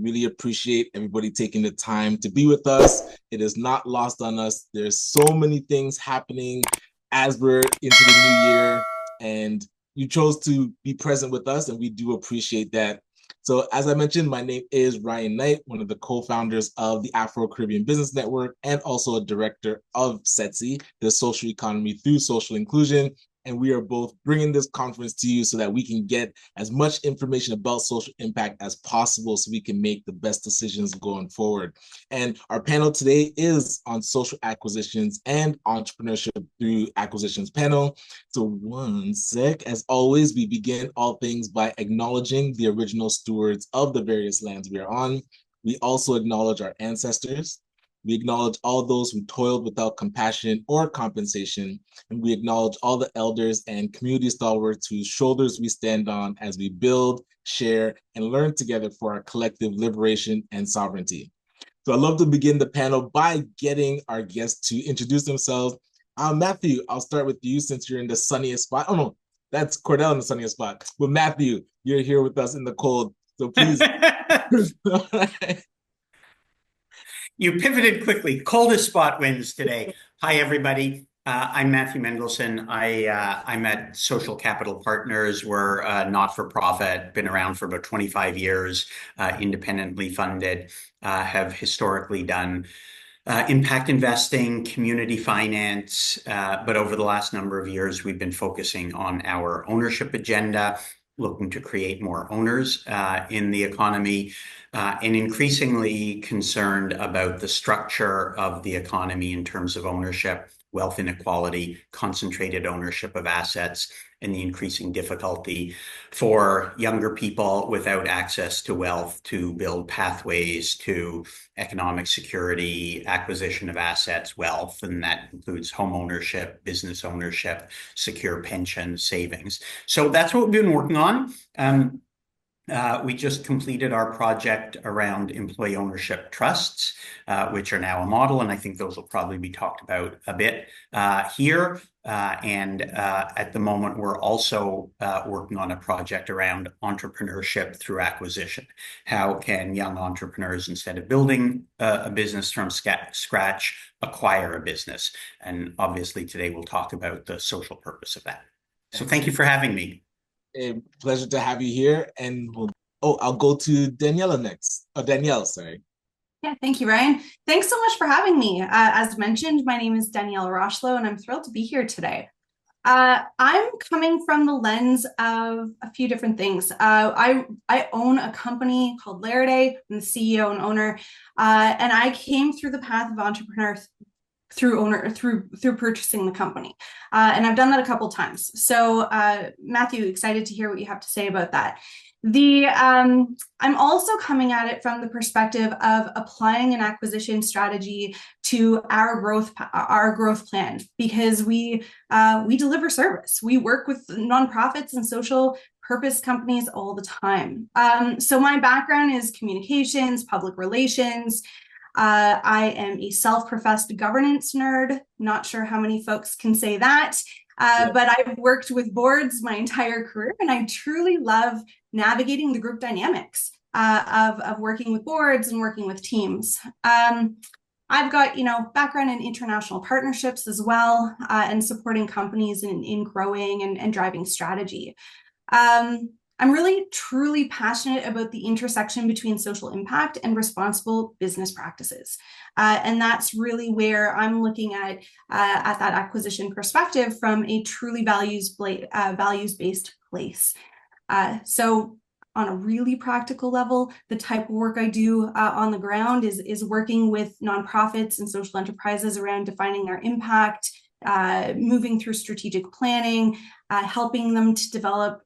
really appreciate everybody taking the time to be with us. It is not lost on us. There's so many things happening as we're into the new year, and you chose to be present with us, and we do appreciate that. So as I mentioned, my name is Ryan Knight, one of the co-founders of the Afro-Caribbean Business Network and also a director of SETSI, the Social Economy Through Social Inclusion. And we are both bringing this conference to you so that we can get as much information about social impact as possible so we can make the best decisions going forward. And our panel today is on social acquisitions and entrepreneurship through acquisitions panel. So one sec, as always, we begin all things by acknowledging the original stewards of the various lands we are on. We also acknowledge our ancestors. We acknowledge all those who toiled without compassion or compensation, and we acknowledge all the elders and community stalwarts whose shoulders we stand on as we build, share, and learn together for our collective liberation and sovereignty. So I'd love to begin the panel by getting our guests to introduce themselves. Matthew, I'll start with you since you're in the sunniest spot. Oh no, that's Cordell in the sunniest spot. But Matthew, you're here with us in the cold, so please. You pivoted quickly. Coldest spot wins today. Hi, everybody. I'm Matthew Mendelson. I'm at Social Capital Partners. We're not-for-profit, been around for about 25 years, independently funded, have historically done impact investing, community finance, but over the last number of years, we've been focusing on our ownership agenda, looking to create more owners in the economy, and increasingly concerned about the structure of the economy in terms of ownership, wealth inequality, concentrated ownership of assets, and the increasing difficulty for younger people without access to wealth to build pathways to economic security, acquisition of assets, wealth, and that includes home ownership, business ownership, secure pension, savings. So that's what we've been working on. We just completed our project around employee ownership trusts, which are now a model, and I think those will probably be talked about a bit here. At the moment, we're also working on a project around entrepreneurship through acquisition. How can young entrepreneurs, instead of building a business from scratch, acquire a business? And obviously today we'll talk about the social purpose of that. So thank you for having me. A pleasure to have you here. And I'll go to Daniela next. Oh, Danielle, sorry. Yeah, thank you, Ryan. Thanks so much for having me. As mentioned, my name is Danielle Rocheleau, and I'm thrilled to be here today. I'm coming from the lens of a few different things. I own a company called Laraday. I'm the CEO and owner, and I came through the path of entrepreneur through purchasing the company, and I've done that a couple times. So, Matthew, excited to hear what you have to say about that. I'm also coming at it from the perspective of applying an acquisition strategy to our growth plan, because we deliver service. We work with nonprofits and social purpose companies all the time. So my background is communications, public relations. I am a self-professed governance nerd. Not sure how many folks can say that, but I've worked with boards my entire career, and I truly love navigating the group dynamics of working with boards and working with teams. I've got, background in international partnerships as well, and supporting companies in growing and driving strategy. I'm really, truly passionate about the intersection between social impact and responsible business practices. And that's really where I'm looking at that acquisition perspective from a truly values-based place. So on a really practical level, the type of work I do on the ground is working with nonprofits and social enterprises around defining their impact, moving through strategic planning, helping them to develop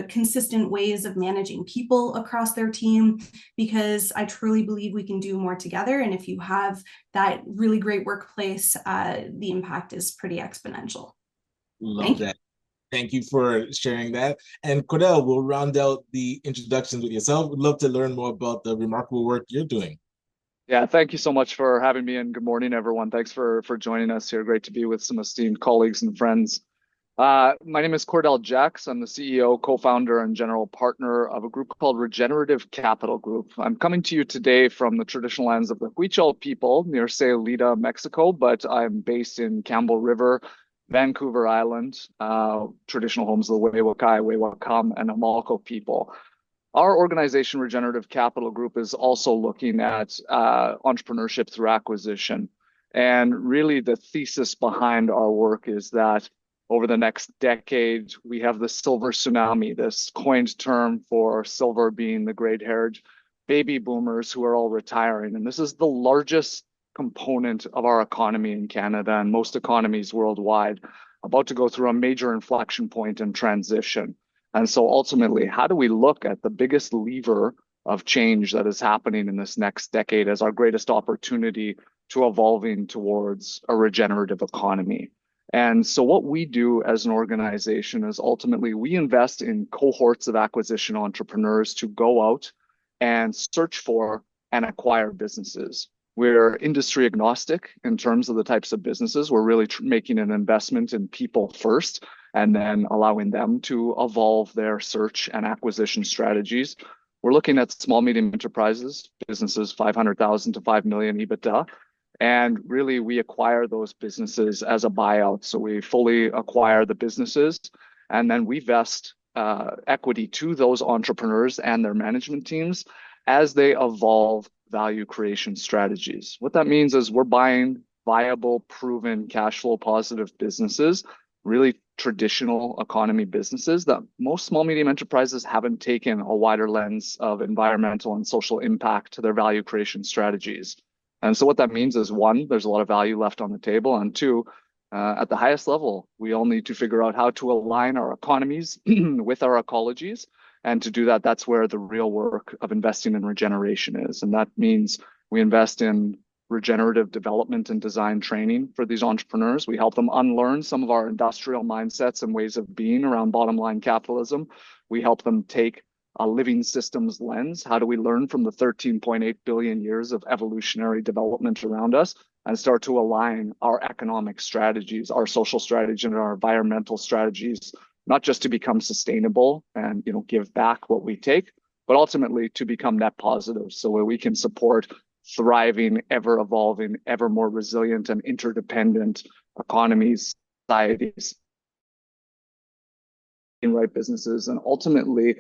consistent ways of managing people across their team, because I truly believe we can do more together. And if you have that really great workplace, the impact is pretty exponential. Love that. Thank you for sharing that. And Cordell, we'll round out the introductions with yourself. We'd love to learn more about the remarkable work you're doing. Yeah, thank you so much for having me, and good morning, everyone. Thanks for joining us here. Great to be with some esteemed colleagues and friends. My name is Cordell Jacks. I'm the CEO, co-founder, and general partner of a group called Regenerative Capital Group. I'm coming to you today from the traditional lands of the Huichol people near Sayulita, Mexico, but I'm based in Campbell River, Vancouver Island, traditional homes of the Wewakai, Wewakam, and Amalco people. Our organization, Regenerative Capital Group, is also looking at entrepreneurship through acquisition. And really, the thesis behind our work is that over the next decade, we have the silver tsunami, this coined term for silver being the gray-haired baby boomers who are all retiring. And this is the largest component of our economy in Canada and most economies worldwide, about to go through a major inflection point and transition. And so ultimately, how do we look at the biggest lever of change that is happening in this next decade as our greatest opportunity to evolving towards a regenerative economy? And so what we do as an organization is ultimately we invest in cohorts of acquisition entrepreneurs to go out and search for and acquire businesses. We're industry agnostic in terms of the types of businesses. We're really making an investment in people first and then allowing them to evolve their search and acquisition strategies. We're looking at small, medium enterprises, businesses 500,000 to 5 million EBITDA. And really, we acquire those businesses as a buyout. So we fully acquire the businesses, and then we vest equity to those entrepreneurs and their management teams as they evolve value creation strategies. What that means is we're buying viable, proven, cash flow positive businesses, really traditional economy businesses that most small, medium enterprises haven't taken a wider lens of environmental and social impact to their value creation strategies. And so what that means is, one, there's a lot of value left on the table, and two, at the highest level, we all need to figure out how to align our economies with our ecologies. And to do that, that's where the real work of investing in regeneration is. And that means we invest in regenerative development and design training for these entrepreneurs. We help them unlearn some of our industrial mindsets and ways of being around bottom line capitalism. We help them take a living systems lens. How do we learn from the 13.8 billion years of evolutionary development around us and start to align our economic strategies, our social strategies, and our environmental strategies, not just to become sustainable and give back what we take, but ultimately to become net positive, so where we can support thriving, ever evolving, ever more resilient and interdependent economies, societies, in right businesses, and ultimately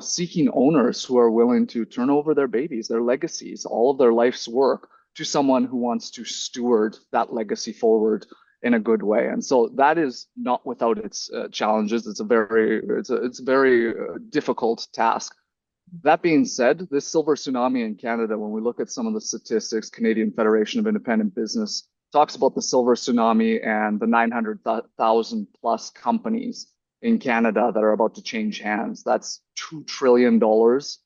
seeking owners who are willing to turn over their babies, their legacies, all of their life's work to someone who wants to steward that legacy forward in a good way. And so that is not without its challenges. It's a very difficult task. That being said, this silver tsunami in Canada, when we look at some of the statistics, Canadian Federation of Independent Business talks about the silver tsunami and the 900,000 plus companies in Canada that are about to change hands. That's $2 trillion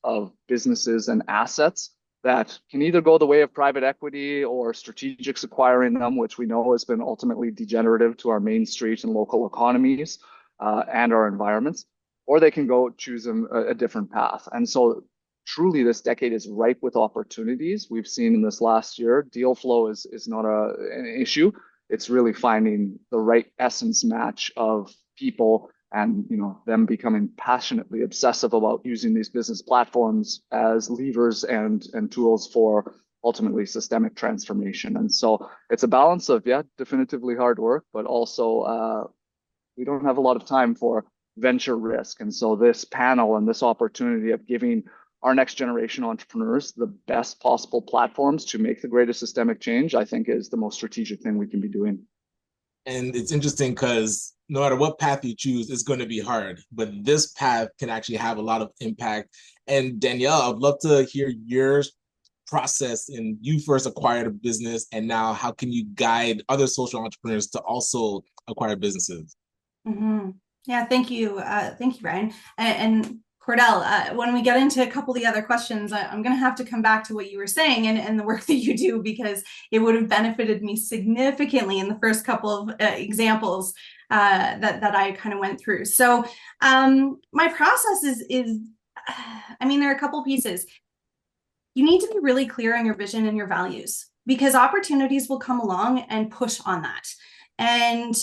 of businesses and assets that can either go the way of private equity or strategics acquiring them, which we know has been ultimately degenerative to our main street and local economies and our environments, or they can go choose a different path. And so truly this decade is ripe with opportunities. We've seen in this last year, deal flow is not an issue. It's really finding the right essence match of people and them becoming passionately obsessive about using these business platforms as levers and tools for ultimately systemic transformation. And so it's a balance of, definitively hard work, but also we don't have a lot of time for venture risk. And so this panel and this opportunity of giving our next generation entrepreneurs the best possible platforms to make the greatest systemic change, I think is the most strategic thing we can be doing. And it's interesting because no matter what path you choose, it's going to be hard. But this path can actually have a lot of impact. And Danielle, I'd love to hear your process. And you first acquired a business, and now how can you guide other social entrepreneurs to also acquire businesses? Mm-hmm. Yeah, thank you. Thank you, Ryan. And Cordell, when we get into a couple of the other questions, I'm going to have to come back to what you were saying and the work that you do, because it would have benefited me significantly in the first couple of examples that I kind of went through. So my process is, there are a couple pieces. You need to be really clear on your vision and your values, because opportunities will come along and push on that. And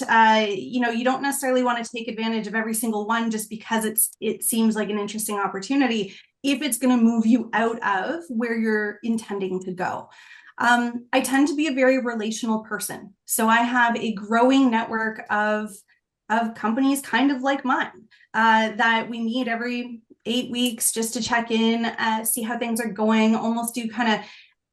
you don't necessarily want to take advantage of every single one just because it seems like an interesting opportunity if it's going to move you out of where you're intending to go. I tend to be a very relational person. So I have a growing network of companies kind of like mine that we meet every 8 weeks just to check in, see how things are going, almost do kind of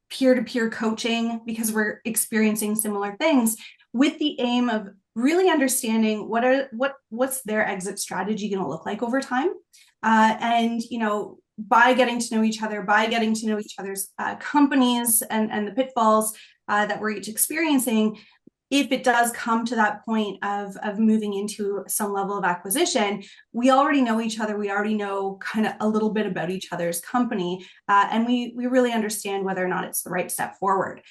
peer-to-peer coaching because we're experiencing similar things, with the aim of really understanding what's their exit strategy going to look like over time. And by getting to know each other, by getting to know each other's companies and the pitfalls that we're each experiencing, if it does come to that point of moving into some level of acquisition, we already know each other. We already know kind of a little bit about each other's company, and we really understand whether or not it's the right step forward.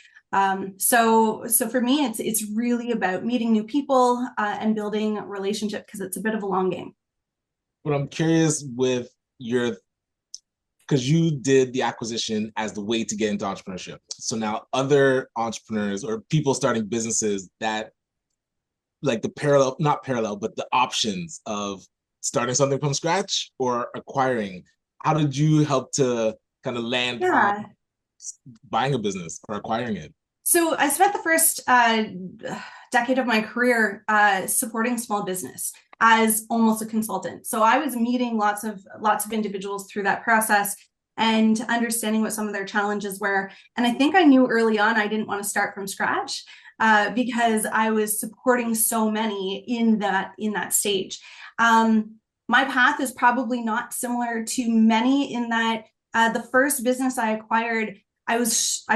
So for me, it's really about meeting new people and building a relationship, because it's a bit of a long game. But I'm curious with because you did the acquisition as the way to get into entrepreneurship. So now other entrepreneurs or people starting businesses that like not parallel, but the options of starting something from scratch or acquiring. How did you help to kind of land on buying a business or acquiring it? So I spent the first decade of my career supporting small business as almost a consultant. So I was meeting lots of individuals through that process and understanding what some of their challenges were. And I think I knew early on I didn't want to start from scratch because I was supporting so many in that stage. My path is probably not similar to many in that the first business I acquired, I was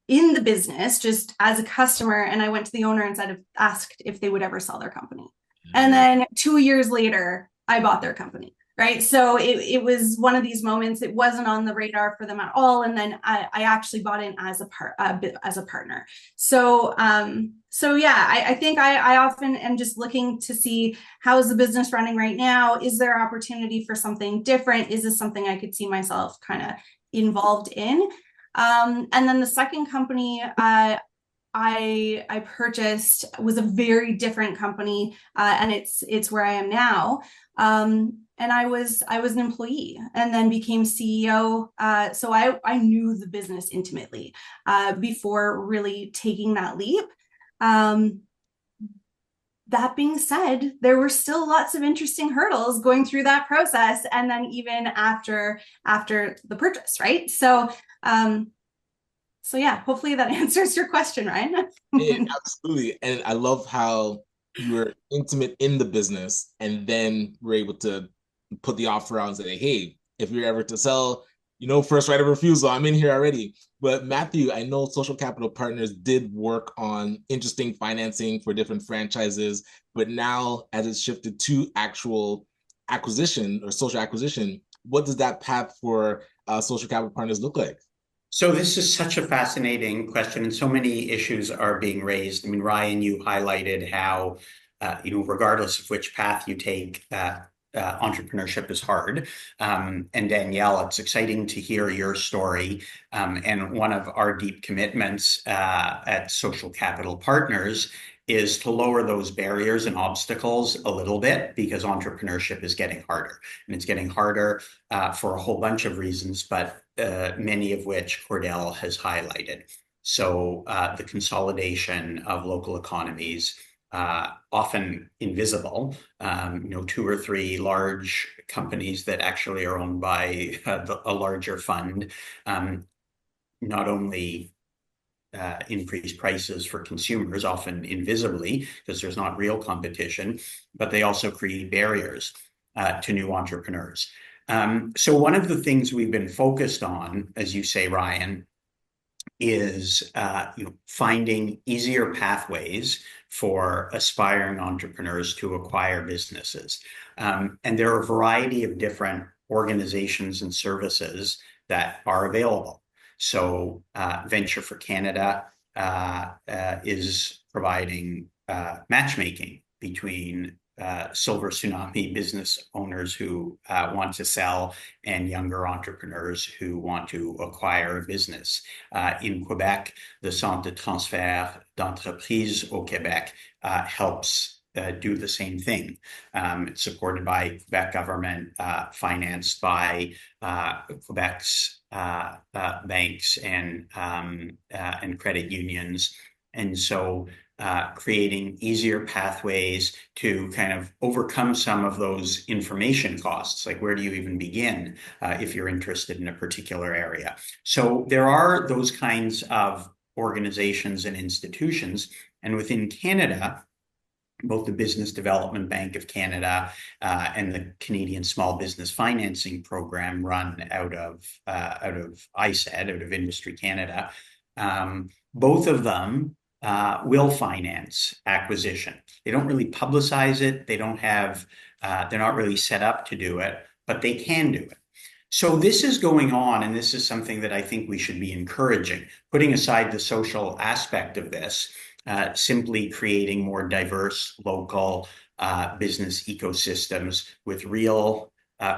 in the business just as a customer, and I went to the owner and asked if they would ever sell their company. And then 2 years later, I bought their company, right? So it was one of these moments. It wasn't on the radar for them at all. And then I actually bought in as a partner. So yeah, I think I often am just looking to see, how is the business running right now? Is there opportunity for something different? Is this something I could see myself kind of involved in? And then the second company I purchased was a very different company, and it's where I am now. And I was an employee and then became CEO. So I knew the business intimately before really taking that leap. That being said, there were still lots of interesting hurdles going through that process, and then even after the purchase, right? So yeah, hopefully that answers your question, Ryan. Absolutely. And I love how you were intimate in the business and then were able to put the offer out and say, hey, if you're ever to sell, first right of refusal, I'm in here already. But Matthew, I know Social Capital Partners did work on interesting financing for different franchises, but now as it's shifted to actual acquisition or social acquisition, what does that path for Social Capital Partners look like? So this is such a fascinating question, and so many issues are being raised. I mean, Ryan, you highlighted how, regardless of which path you take, entrepreneurship is hard. And Danielle, it's exciting to hear your story. And one of our deep commitments at Social Capital Partners is to lower those barriers and obstacles a little bit, because entrepreneurship is getting harder. And it's getting harder for a whole bunch of reasons, but many of which Cordell has highlighted. So the consolidation of local economies, often invisible, 2 or 3 large companies that actually are owned by a larger fund, not only increase prices for consumers, often invisibly, because there's not real competition, but they also create barriers to new entrepreneurs. So one of the things we've been focused on, as you say, Ryan, is finding easier pathways for aspiring entrepreneurs to acquire businesses. And there are a variety of different organizations and services that are available. So Venture for Canada is providing matchmaking between silver tsunami business owners who want to sell and younger entrepreneurs who want to acquire a business. In Quebec, the Centre de transfert d'entreprise au Québec helps do the same thing. It's supported by Quebec government, financed by Quebec's banks and credit unions. And so creating easier pathways to kind of overcome some of those information costs. Like, where do you even begin if you're interested in a particular area? So there are those kinds of organizations and institutions. And within Canada, both the Business Development Bank of Canada and the Canadian Small Business Financing Program, run out of ISED, out of Industry Canada. Both of them will finance acquisition. They don't really publicize it. They don't have, they're not really set up to do it, but they can do it. So this is going on, and this is something that I think we should be encouraging. Putting aside the social aspect of this, simply creating more diverse local business ecosystems with real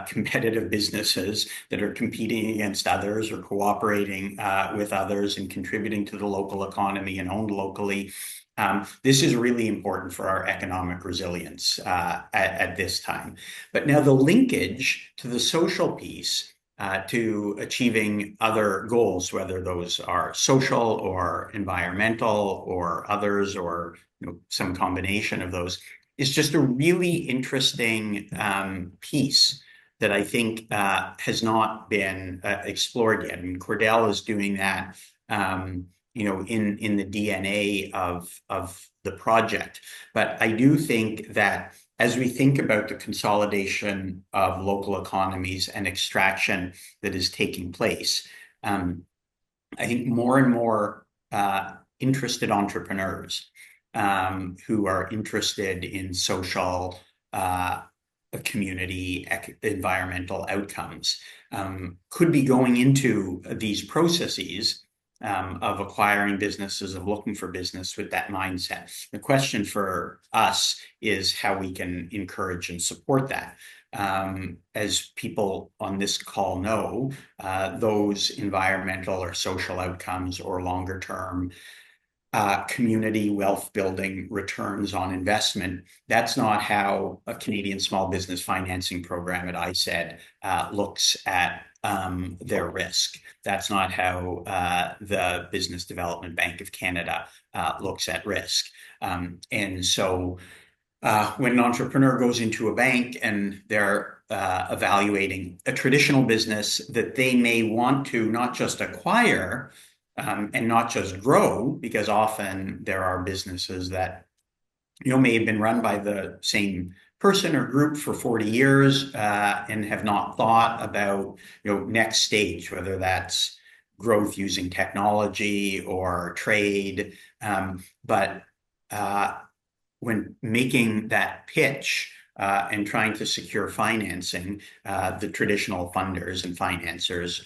competitive businesses that are competing against others or cooperating with others and contributing to the local economy and owned locally. This is really important for our economic resilience at this time. But now the linkage to the social piece, to achieving other goals, whether those are social or environmental or others, or some combination of those, is just a really interesting piece that I think has not been explored yet. I mean, Cordell is doing that, in the DNA of the project. But I do think that as we think about the consolidation of local economies and extraction that is taking place, I think more and more interested entrepreneurs who are interested in social, community, environmental outcomes could be going into these processes of acquiring businesses, of looking for business with that mindset. The question for us is how we can encourage and support that. As people on this call know, those environmental or social outcomes or longer term community wealth building returns on investment, that's not how a Canadian Small Business Financing Program at ISED looks at their risk. That's not how the Business Development Bank of Canada looks at risk. And so when an entrepreneur goes into a bank and they're evaluating a traditional business that they may want to not just acquire and not just grow, because often there are businesses that may have been run by the same person or group for 40 years and have not thought about next stage, whether that's growth using technology or trade. But when making that pitch and trying to secure financing, the traditional funders and financiers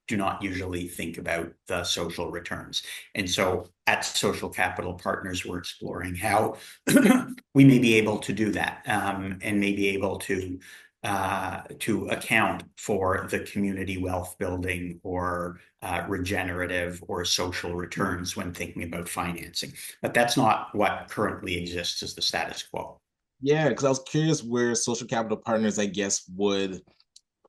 do not usually think about the social returns. And so at Social Capital Partners, we're exploring how we may be able to do that and may be able to account for the community wealth building or regenerative or social returns when thinking about financing. But that's not what currently exists as the status quo. Yeah, because I was curious where Social Capital Partners, I guess, would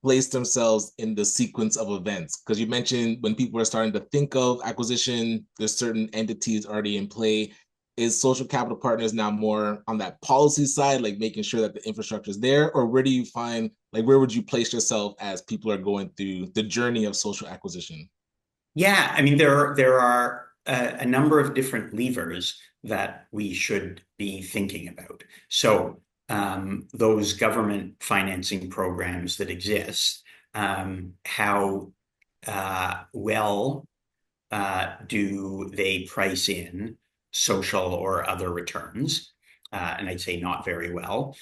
place themselves in the sequence of events, because you mentioned when people are starting to think of acquisition, there's certain entities already in play. Is Social Capital Partners now more on that policy side, like making sure that the infrastructure is there, or where do you find, like, where would you place yourself as people are going through the journey of social acquisition? Yeah, I mean, there are a number of different levers that we should be thinking about. So those government financing programs that exist, how well do they price in social or other returns? And I'd say not very well.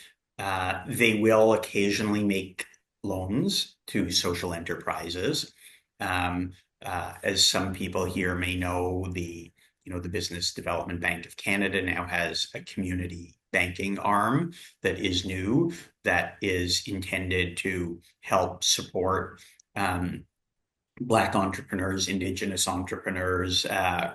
They will occasionally make loans to social enterprises. As some people here may know, the Business Development Bank of Canada now has a community banking arm that is new, that is intended to help support Black entrepreneurs, Indigenous entrepreneurs,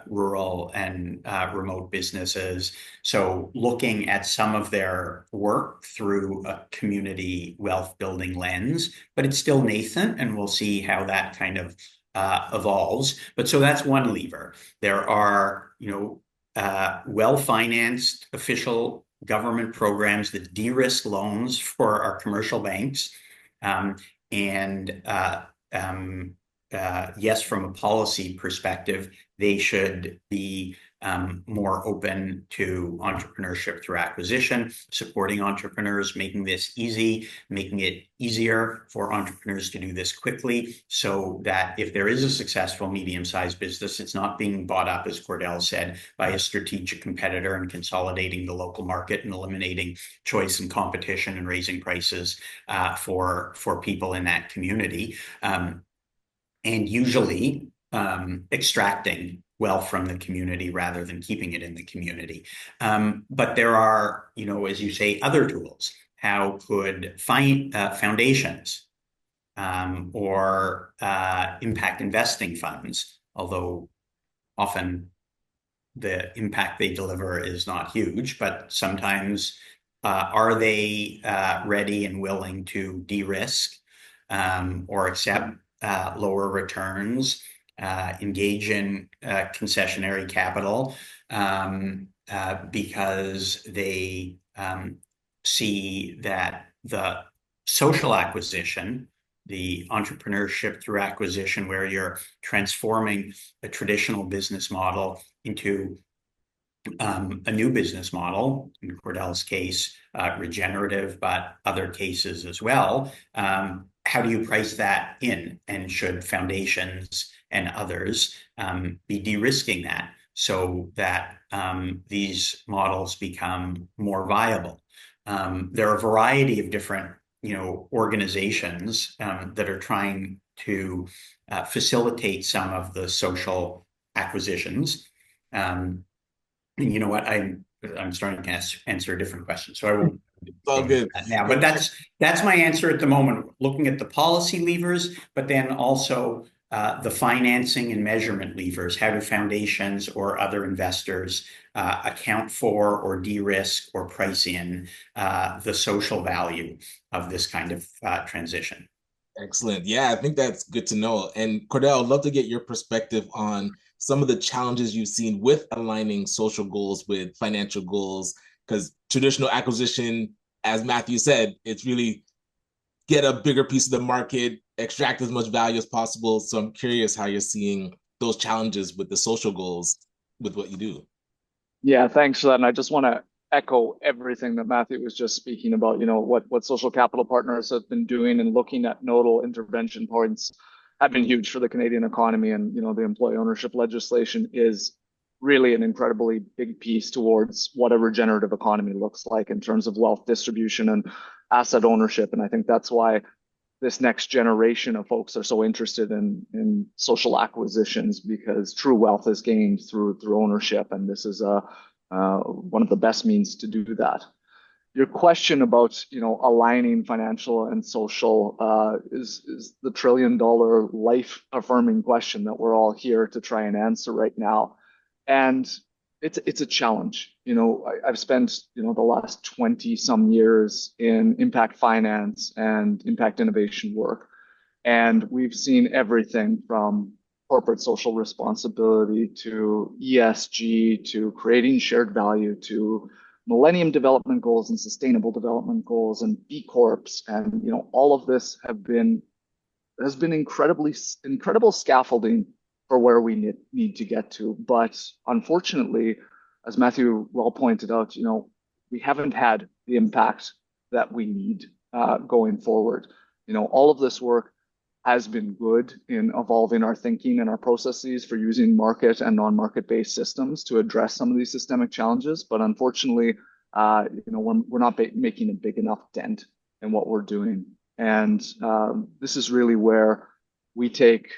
rural and remote businesses. So looking at some of their work through a community wealth building lens, but it's still nascent, and we'll see how that kind of evolves. But so that's one lever. There are, well-financed official government programs that de-risk loans for our commercial banks. Yes, from a policy perspective, they should be more open to entrepreneurship through acquisition, supporting entrepreneurs, making this easy, making it easier for entrepreneurs to do this quickly, so that if there is a successful medium-sized business, it's not being bought up, as Cordell said, by a strategic competitor and consolidating the local market and eliminating choice and competition and raising prices for people in that community. And usually extracting wealth from the community rather than keeping it in the community. But there are, as you say, other tools. How could foundations or impact investing funds, although often the impact they deliver is not huge, but sometimes are they ready and willing to de-risk or accept lower returns, engage in concessionary capital because they see that the social acquisition, the entrepreneurship through acquisition, where you're transforming a traditional business model into a new business model, in Cordell's case, regenerative, but other cases as well. How do you price that in? And should foundations and others be de-risking that so that these models become more viable? There are a variety of different, organizations that are trying to facilitate some of the social acquisitions. And you know what? I'm starting to answer a different question, so I won't. All good now, but that's my answer at the moment. Looking at the policy levers, but then also the financing and measurement levers. How do foundations or other investors account for or de-risk or price in the social value of this kind of transition? Excellent. Yeah, I think that's good to know. And Cordell, I'd love to get your perspective on some of the challenges you've seen with aligning social goals with financial goals, because traditional acquisition, as Matthew said, it's really get a bigger piece of the market, extract as much value as possible. So I'm curious how you're seeing those challenges with the social goals with what you do. Yeah, thanks for that. And I just want to echo everything that Matthew was just speaking about, what social capital partners have been doing and looking at nodal intervention points have been huge for the Canadian economy. And, the employee ownership legislation is really an incredibly big piece towards what a regenerative economy looks like in terms of wealth distribution and asset ownership. And I think that's why this next generation of folks are so interested in social acquisitions, because true wealth is gained through ownership. And this is one of the best means to do that. Your question about aligning financial and social is the $1 trillion life affirming question that we're all here to try and answer right now, and it's a challenge. I've spent the last 20 some years in impact finance and impact innovation work, and we've seen everything from corporate social responsibility to ESG to creating shared value to Millennium Development Goals and Sustainable Development Goals and B Corps, and all of this has been incredible scaffolding for where we need to get to. But unfortunately, as Matthew well pointed out, we haven't had the impact that we need going forward. All of this work has been good in evolving our thinking and our processes for using market and non-market based systems to address some of these systemic challenges. But unfortunately, we're not making a big enough dent in what we're doing. And this is really where we take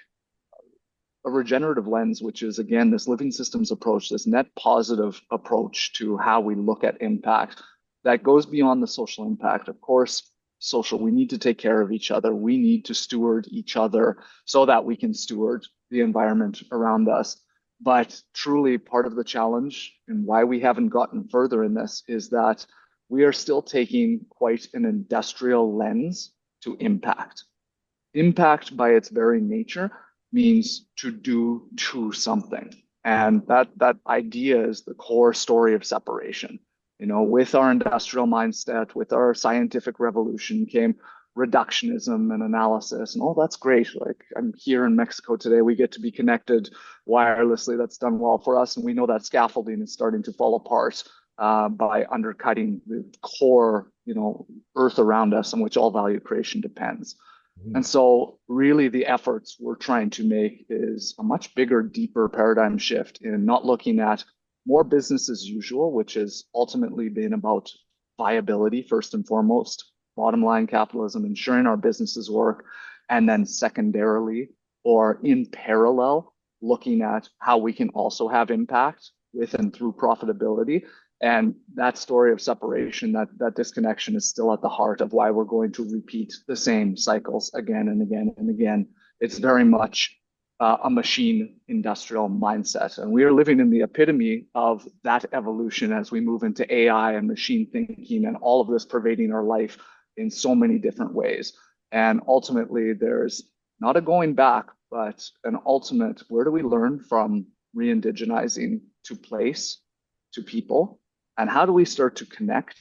a regenerative lens, which is, again, this living systems approach, this net positive approach to how we look at impact, that goes beyond the social impact. Of course, social, we need to take care of each other. We need to steward each other so that we can steward the environment around us. But truly, part of the challenge and why we haven't gotten further in this is that we are still taking quite an industrial lens to impact. Impact by its very nature means to do to something. And that idea is the core story of separation. You know, with our industrial mindset, with our scientific revolution came reductionism and analysis. And oh, that's great. Like I'm here in Mexico today, we get to be connected wirelessly. That's done well for us. And we know that scaffolding is starting to fall apart by undercutting the core, you know, earth around us on which all value creation depends. And so really the efforts we're trying to make is a much bigger, deeper paradigm shift in not looking at more business as usual, which has ultimately been about viability first and foremost, bottom line capitalism, ensuring our businesses work, and then secondarily or in parallel, looking at how we can also have impact with and through profitability. And that story of separation, that disconnection is still at the heart of why we're going to repeat the same cycles again and again and again. It's very much a machine industrial mindset. And we are living in the epitome of that evolution as we move into AI and machine thinking and all of this pervading our life in so many different ways. And ultimately, there's not a going back, but an ultimate, where do we learn from re-indigenizing to place, to people? And how do we start to connect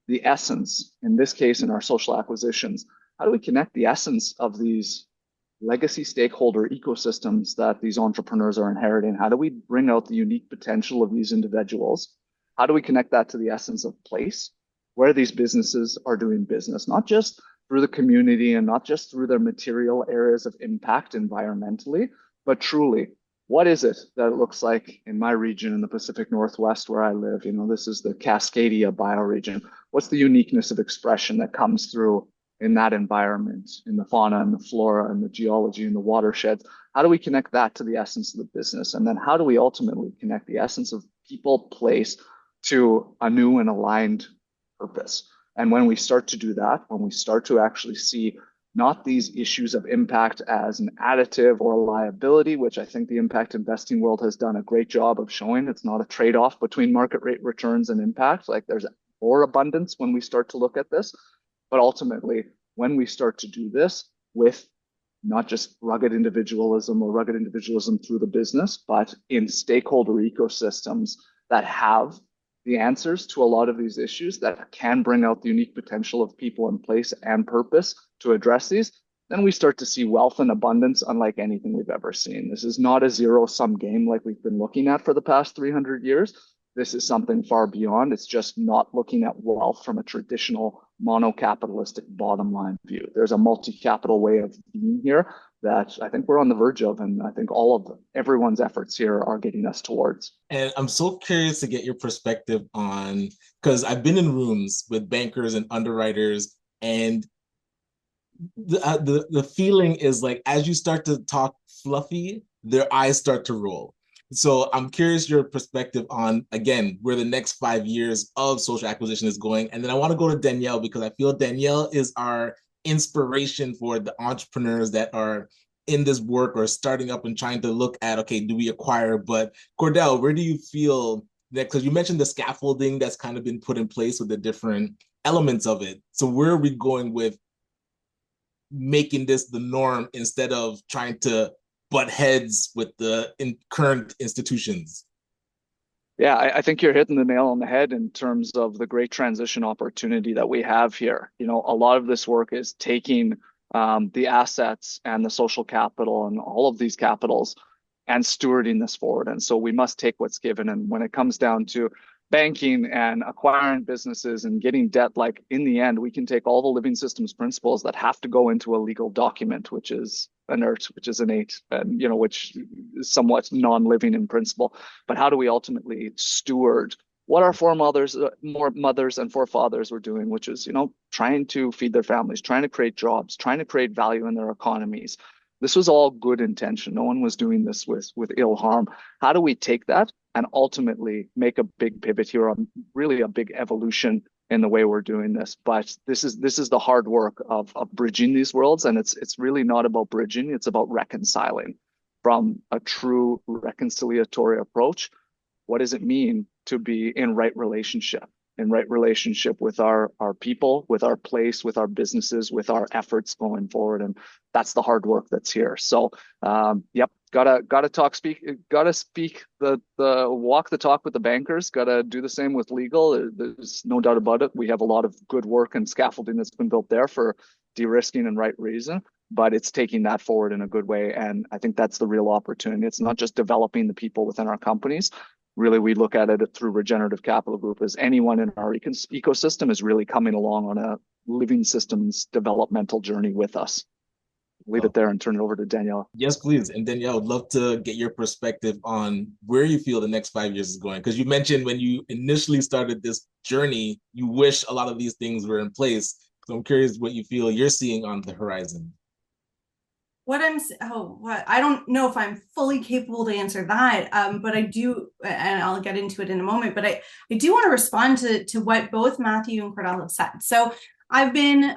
the essence, in this case, in our social acquisitions, how do we connect the essence of these legacy stakeholder ecosystems that these entrepreneurs are inheriting? How do we bring out the unique potential of these individuals? How do we connect that to the essence of place, where these businesses are doing business, not just through the community and not just through their material areas of impact environmentally, but truly, what is it that it looks like in my region in the Pacific Northwest where I live? You know, this is the Cascadia bioregion. What's the uniqueness of expression that comes through in that environment, in the fauna and the flora and the geology and the watersheds? How do we connect that to the essence of the business? And then how do we ultimately connect the essence of people, place to a new and aligned purpose? And when we start to do that, when we start to actually see not these issues of impact as an additive or a liability, which I think the impact investing world has done a great job of showing. It's not a trade-off between market rate returns and impact. Like there's more abundance when we start to look at this. But ultimately, when we start to do this with not just rugged individualism or rugged individualism through the business, but in stakeholder ecosystems that have the answers to a lot of these issues, that can bring out the unique potential of people in place and purpose to address these, then we start to see wealth and abundance unlike anything we've ever seen. This is not a zero-sum game like we've been looking at for the past 300 years. This is something far beyond. It's just not looking at wealth from a traditional mono-capitalistic bottom line view. There's a multi-capital way of being here that I think we're on the verge of, and I think all of everyone's efforts here are getting us towards. And I'm so curious to get your perspective on, because I've been in rooms with bankers and underwriters, and the feeling is like as you start to talk fluffy, their eyes start to roll. So I'm curious your perspective on, again, where the next 5 years of social acquisition is going. And then I want to go to Danielle, because I feel Danielle is our inspiration for the entrepreneurs that are in this work or starting up and trying to look at, okay, do we acquire? But Cordell, where do you feel that, because you mentioned the scaffolding that's kind of been put in place with the different elements of it. So where are we going with making this the norm instead of trying to butt heads with the current institutions? Yeah, I think you're hitting the nail on the head in terms of the great transition opportunity that we have here. You know, a lot of this work is taking the assets and the social capital and all of these capitals and stewarding this forward. And so we must take what's given. And when it comes down to banking and acquiring businesses and getting debt, like in the end, we can take all the living systems principles that have to go into a legal document, which is inert, which is innate, and, you know, which is somewhat non-living in principle. But how do we ultimately steward what our foremothers, more mothers and forefathers were doing, which is, you know, trying to feed their families, trying to create jobs, trying to create value in their economies. This was all good intention. No one was doing this with ill harm. How do we take that and ultimately make a big pivot here, on really a big evolution in the way we're doing this. But this is the hard work of bridging these worlds, and it's really not about bridging, it's about reconciling from a true reconciliatory approach. What does it mean to be in right relationship with our people, with our place, with our businesses, with our efforts going forward? And that's the hard work that's here. So yep, gotta speak the walk the talk with the bankers, gotta do the same with legal. There's no doubt about it. We have a lot of good work and scaffolding that's been built there for de-risking and right reason, but it's taking that forward in a good way. And I think that's the real opportunity. It's not just developing the people within our companies. Really, we look at it through Regenerative Capital Group as anyone in our ecosystem is really coming along on a living systems developmental journey with us. Leave it there and turn it over to Danielle. Yes, please. And Danielle, I would love to get your perspective on where you feel the next 5 years is going. Because you mentioned when you initially started this journey, you wish a lot of these things were in place. So I'm curious what you feel you're seeing on the horizon. I don't know if I'm fully capable to answer that, but I do, and I'll get into it in a moment, but I do want to respond to what both Matthew and Cordell have said. So I've been,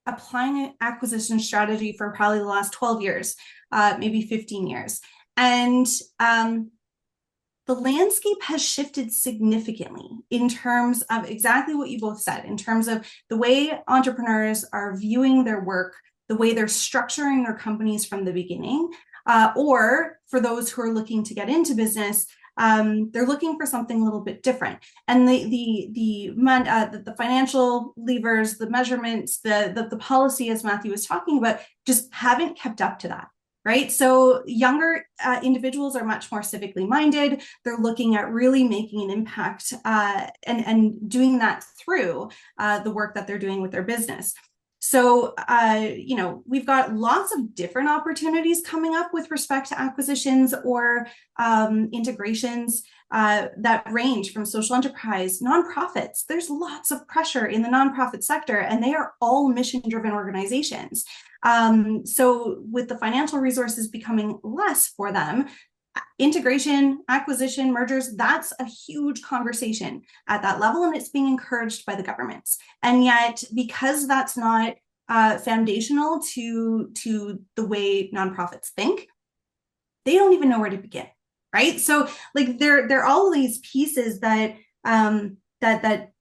applying an acquisition strategy for probably the last 12 years, maybe 15 years. And the landscape has shifted significantly in terms of exactly what you both said, in terms of the way entrepreneurs are viewing their work, the way they're structuring their companies from the beginning, or for those who are looking to get into business, they're looking for something a little bit different. And the financial levers, the measurements, the policy, as Matthew was talking about, just haven't kept up to that. Right. So younger individuals are much more civically minded. They're looking at really making an impact and doing that through the work that they're doing with their business. So, we've got lots of different opportunities coming up with respect to acquisitions or integrations that range from social enterprise, nonprofits. There's lots of pressure in the nonprofit sector, and they are all mission-driven organizations. So with the financial resources becoming less for them, integration, acquisition, mergers, that's a huge conversation at that level, and it's being encouraged by the governments. And yet, because that's not foundational to the way nonprofits think, they don't even know where to begin, right? So, like, there are all of these pieces that that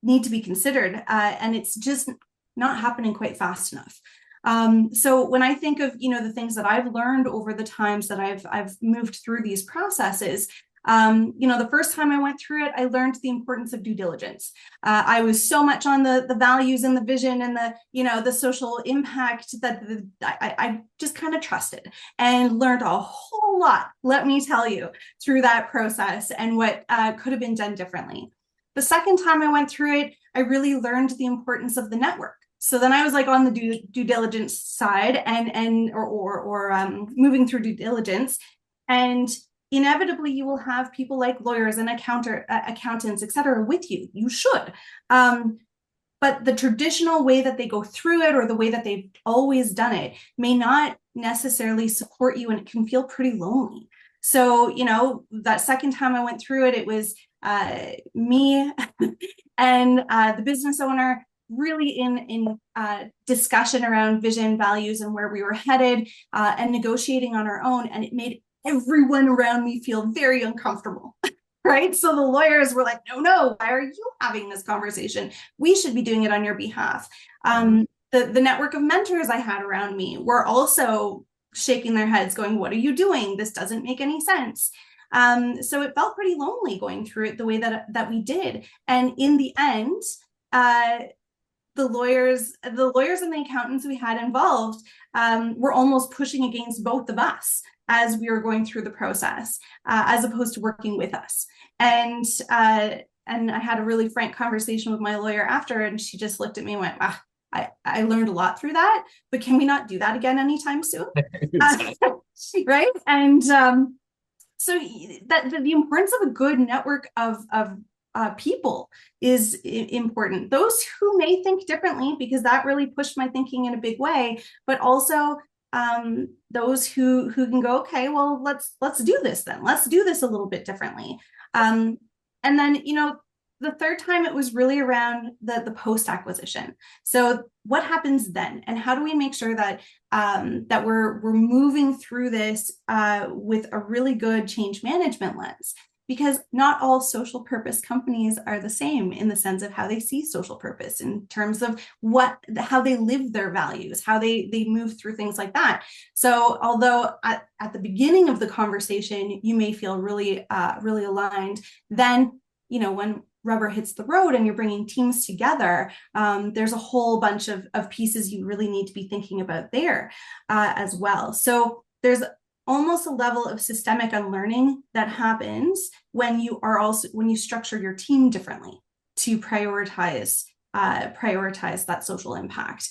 need to be considered, and it's just not happening quite fast enough. So when I think of, the things that I've learned over the times that I've moved through these processes, the first time I went through it, I learned the importance of due diligence. I was so much on the values and the vision and the social impact that I just kind of trusted and learned a whole lot, let me tell you, through that process and what could have been done differently. The second time I went through it, I really learned the importance of the network. So then I was like on the due diligence side or moving through due diligence, and inevitably you will have people like lawyers and accountants, et cetera, with you. You should. But the traditional way that they go through it or the way that they've always done it may not necessarily support you, and it can feel pretty lonely. So, that second time I went through it, it was me and the business owner really in discussion around vision, values, and where we were headed, and negotiating on our own. And it made everyone around me feel very uncomfortable, right? So the lawyers were like, no, why are you having this conversation? We should be doing it on your behalf. The network of mentors I had around me were also shaking their heads going, what are you doing? This doesn't make any sense. So it felt pretty lonely going through it the way that we did. And in the end, the lawyers and the accountants we had involved were almost pushing against both of us as we were going through the process, as opposed to working with us. And I had a really frank conversation with my lawyer after, and she just looked at me and went, I learned a lot through that, but can we not do that again anytime soon? Right? And so that the importance of a good network of people is important. Those who may think differently, because that really pushed my thinking in a big way, but also those who can go, okay, well, let's do this then. Let's do this a little bit differently. And then, the third time, it was really around the post acquisition. So what happens then, and how do we make sure that that we're moving through this with a really good change management lens? Because not all social purpose companies are the same in the sense of how they see social purpose, in terms of how they live their values, how they move through things like that. So although at the beginning of the conversation, you may feel really aligned, then, when rubber hits the road and you're bringing teams together, there's a whole bunch of pieces you really need to be thinking about there as well. So there's almost a level of systemic unlearning that happens when you structure your team differently to prioritize that social impact.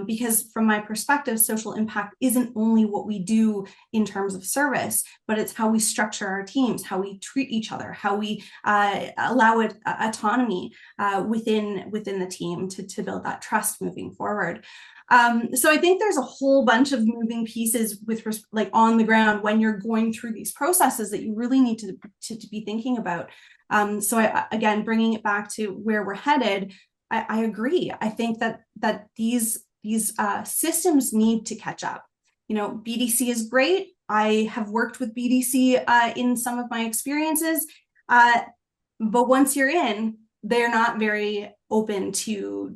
Because from my perspective, social impact isn't only what we do in terms of service, but it's how we structure our teams, how we treat each other, how we allow it autonomy within the team to build that trust moving forward. So I think there's a whole bunch of moving pieces like on the ground when you're going through these processes that you really need to be thinking about. So again, bringing it back to where we're headed, I agree. I think that these systems need to catch up. BDC is great. I have worked with BDC in some of my experiences, but once you're in, they're not very open to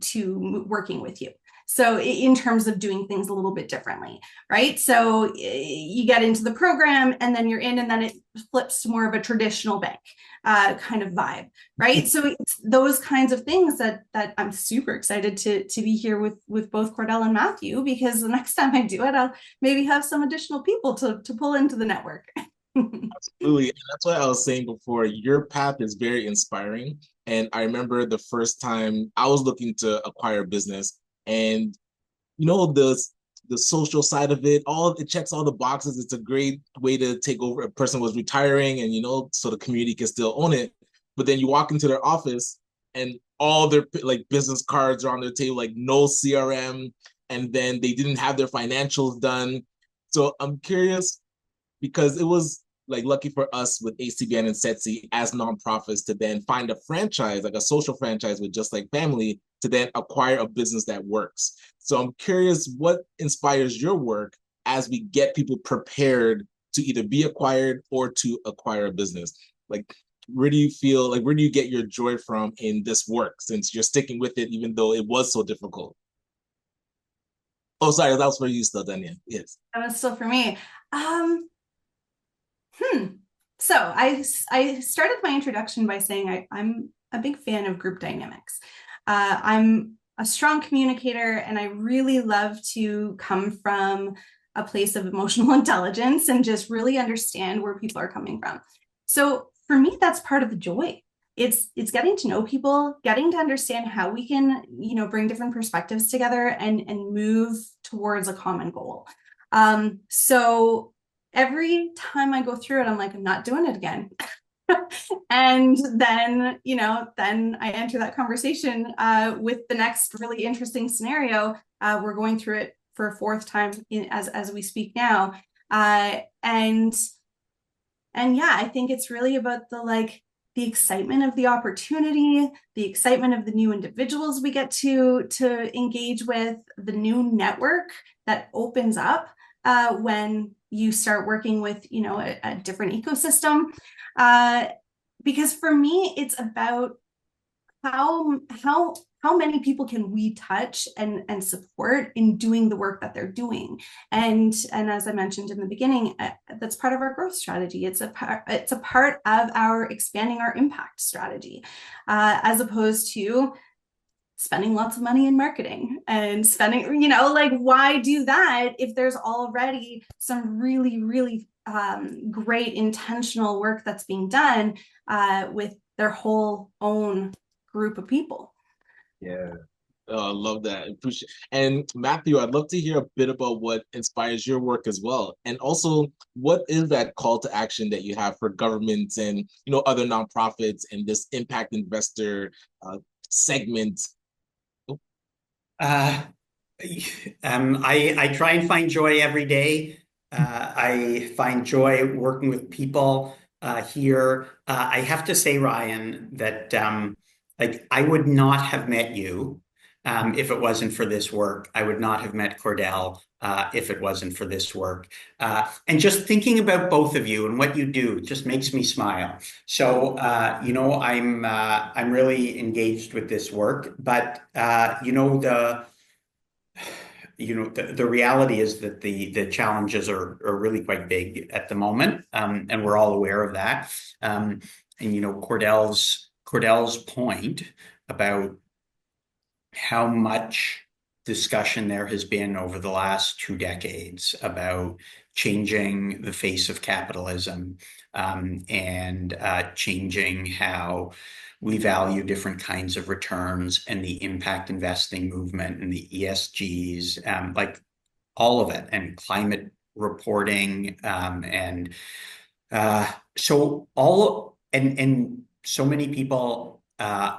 working with you. So in terms of doing things a little bit differently, right? So you get into the program and then you're in, and then it flips to more of a traditional bank kind of vibe, right? So it's those kinds of things that I'm super excited to be here with both Cordell and Matthew, because the next time I do it, I'll maybe have some additional people to pull into the network. Absolutely. And that's what I was saying before. Your path is very inspiring. And I remember the first time I was looking to acquire a business, and the social side of it, it checks all the boxes. It's a great way to take over. A person was retiring, and so the community can still own it. But then you walk into their office and all their like business cards are on their table, like no CRM, and then they didn't have their financials done. So I'm curious, because it was like lucky for us with ACBN and SETC as nonprofits to then find a franchise, like a social franchise with Just Like Family, to then acquire a business that works. So I'm curious, what inspires your work as we get people prepared to either be acquired or to acquire a business? Like, where do you get your joy from in this work, since you're sticking with it even though it was so difficult? Oh, sorry, that was for you still, Danielle. Yes. That was still for me. So I started my introduction by saying I'm a big fan of group dynamics. I'm a strong communicator, and I really love to come from a place of emotional intelligence and just really understand where people are coming from. So for me, that's part of the joy. It's getting to know people, getting to understand how we can, bring different perspectives together and move towards a common goal. So every time I go through it, I'm like, I'm not doing it again. And then, then I enter that conversation with the next really interesting scenario. We're going through it for a fourth time as we speak now. And yeah, I think it's really about the excitement of the opportunity, the excitement of the new individuals we get to engage with, the new network that opens up when you start working with, a different ecosystem. Because for me, it's about how many people can we touch and support in doing the work that they're doing. And as I mentioned in the beginning, that's part of our growth strategy. It's a part of our expanding our impact strategy, as opposed to spending lots of money in marketing and spending, why do that if there's already some really, really great intentional work that's being done with their whole own group of people. Yeah. Oh, I love that. And Matthew, I'd love to hear a bit about what inspires your work as well. And also, what is that call to action that you have for governments and other nonprofits and this impact investor segment? I try and find joy every day. I find joy working with people here. I have to say, Ryan, that Like, I would not have met you if it wasn't for this work. I would not have met Cordell if it wasn't for this work. And just thinking about both of you and what you do just makes me smile. So, I'm really engaged with this work, but the reality is that the challenges are really quite big at the moment, and we're all aware of that. And Cordell's point about how much discussion there has been over the last 2 decades about changing the face of capitalism, and changing how we value different kinds of returns and the impact investing movement and the ESGs, like all of it, and climate reporting, and so many people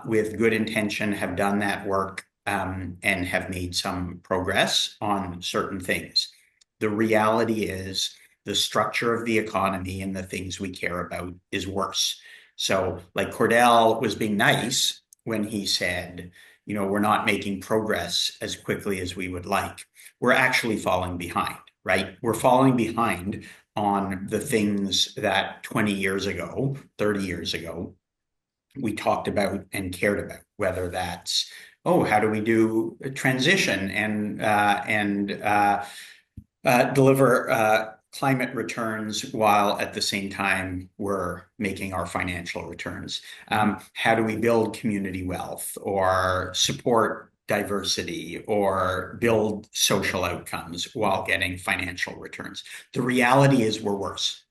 with good intention have done that work, and have made some progress on certain things. The reality is the structure of the economy and the things we care about is worse. So, like, Cordell was being nice when he said, we're not making progress as quickly as we would like. We're actually falling behind, right? We're falling behind on the things that 20 years ago, 30 years ago, we talked about and cared about, whether that's, how do we do a transition and deliver climate returns while at the same time we're making our financial returns? How do we build community wealth or support diversity or build social outcomes while getting financial returns? The reality is we're worse.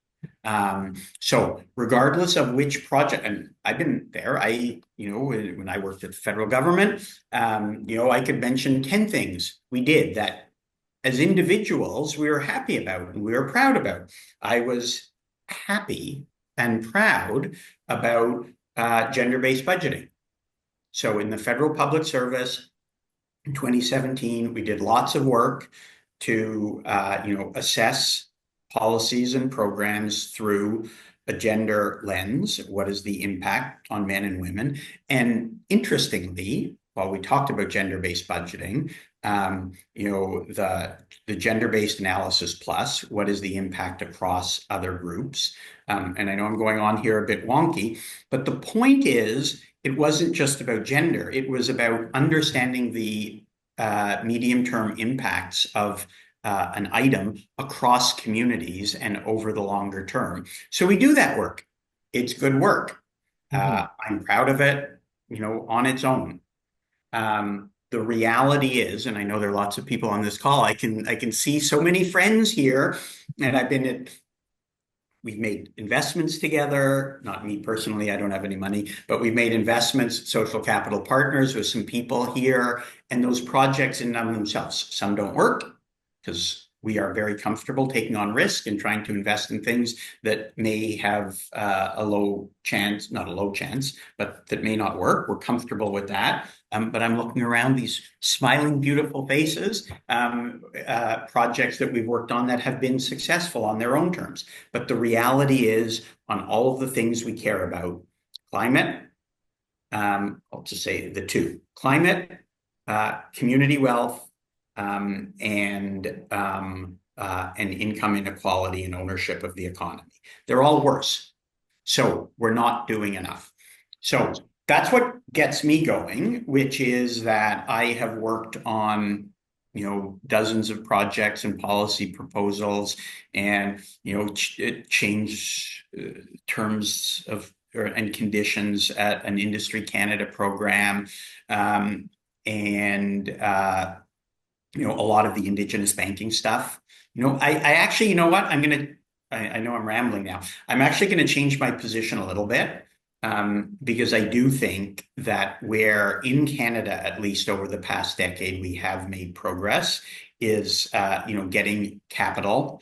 So regardless of which project, and I've been there, when I worked at the federal government, I could mention 10 things we did that as individuals we were happy about and we were proud about. I was happy and proud about gender-based budgeting. So in the federal public service in 2017, we did lots of work to assess policies and programs through a gender lens. What is the impact on men and women? And interestingly, while we talked about gender-based budgeting, the gender-based analysis plus, what is the impact across other groups? And I know I'm going on here a bit wonky, but the point is, it wasn't just about gender. It was about understanding the medium-term impacts of an item across communities and over the longer term. So we do that work. It's good work. I'm proud of it, on its own. The reality is, and I know there are lots of people on this call, I can see so many friends here, and we've made investments together, not me personally, I don't have any money, but we've made investments at Social Capital Partners with some people here, and those projects in and of themselves, some don't work because we are very comfortable taking on risk and trying to invest in things that may have a low chance, not a low chance, but that may not work. We're comfortable with that. But I'm looking around these smiling, beautiful faces, projects that we've worked on that have been successful on their own terms. But the reality is, on all of the things we care about, climate, I'll just say the two, climate, community wealth, and income inequality and ownership of the economy. They're all worse. So we're not doing enough. So that's what gets me going, which is that I have worked on, dozens of projects and policy proposals, and, change terms of and conditions at an Industry Canada program, and a lot of the Indigenous banking stuff. I actually, I know I'm rambling now. I'm actually going to change my position a little bit, because I do think that where in Canada, at least over the past decade, we have made progress is, getting capital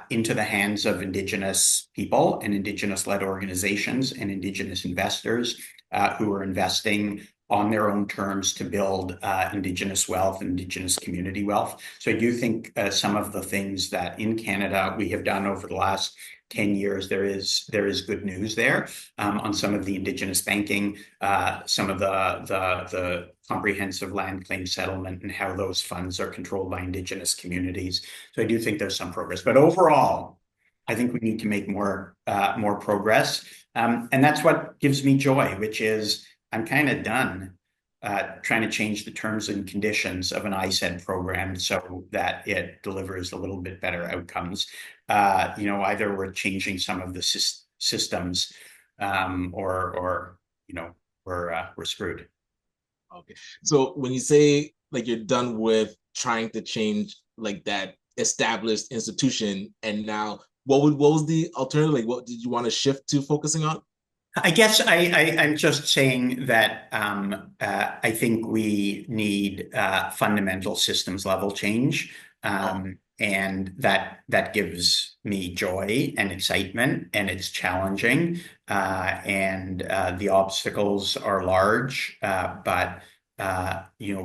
into the hands of Indigenous people and Indigenous-led organizations and Indigenous investors who are investing on their own terms to build Indigenous wealth, Indigenous community wealth. So I do think some of the things that in Canada we have done over the last 10 years, there is good news there on some of the Indigenous banking, some of the comprehensive land claim settlement and how those funds are controlled by Indigenous communities. So I do think there's some progress. But overall, I think we need to make more progress. And that's what gives me joy, which is I'm kind of done trying to change the terms and conditions of an ISED program so that it delivers a little bit better outcomes. Either we're changing some of the systems or we're screwed. Okay. So when you say like you're done with trying to change like that established institution, and now what was the alternative? Like what did you want to shift to focusing on? I guess I'm just saying that I think we need fundamental systems level change, and that gives me joy and excitement, and it's challenging, and the obstacles are large, but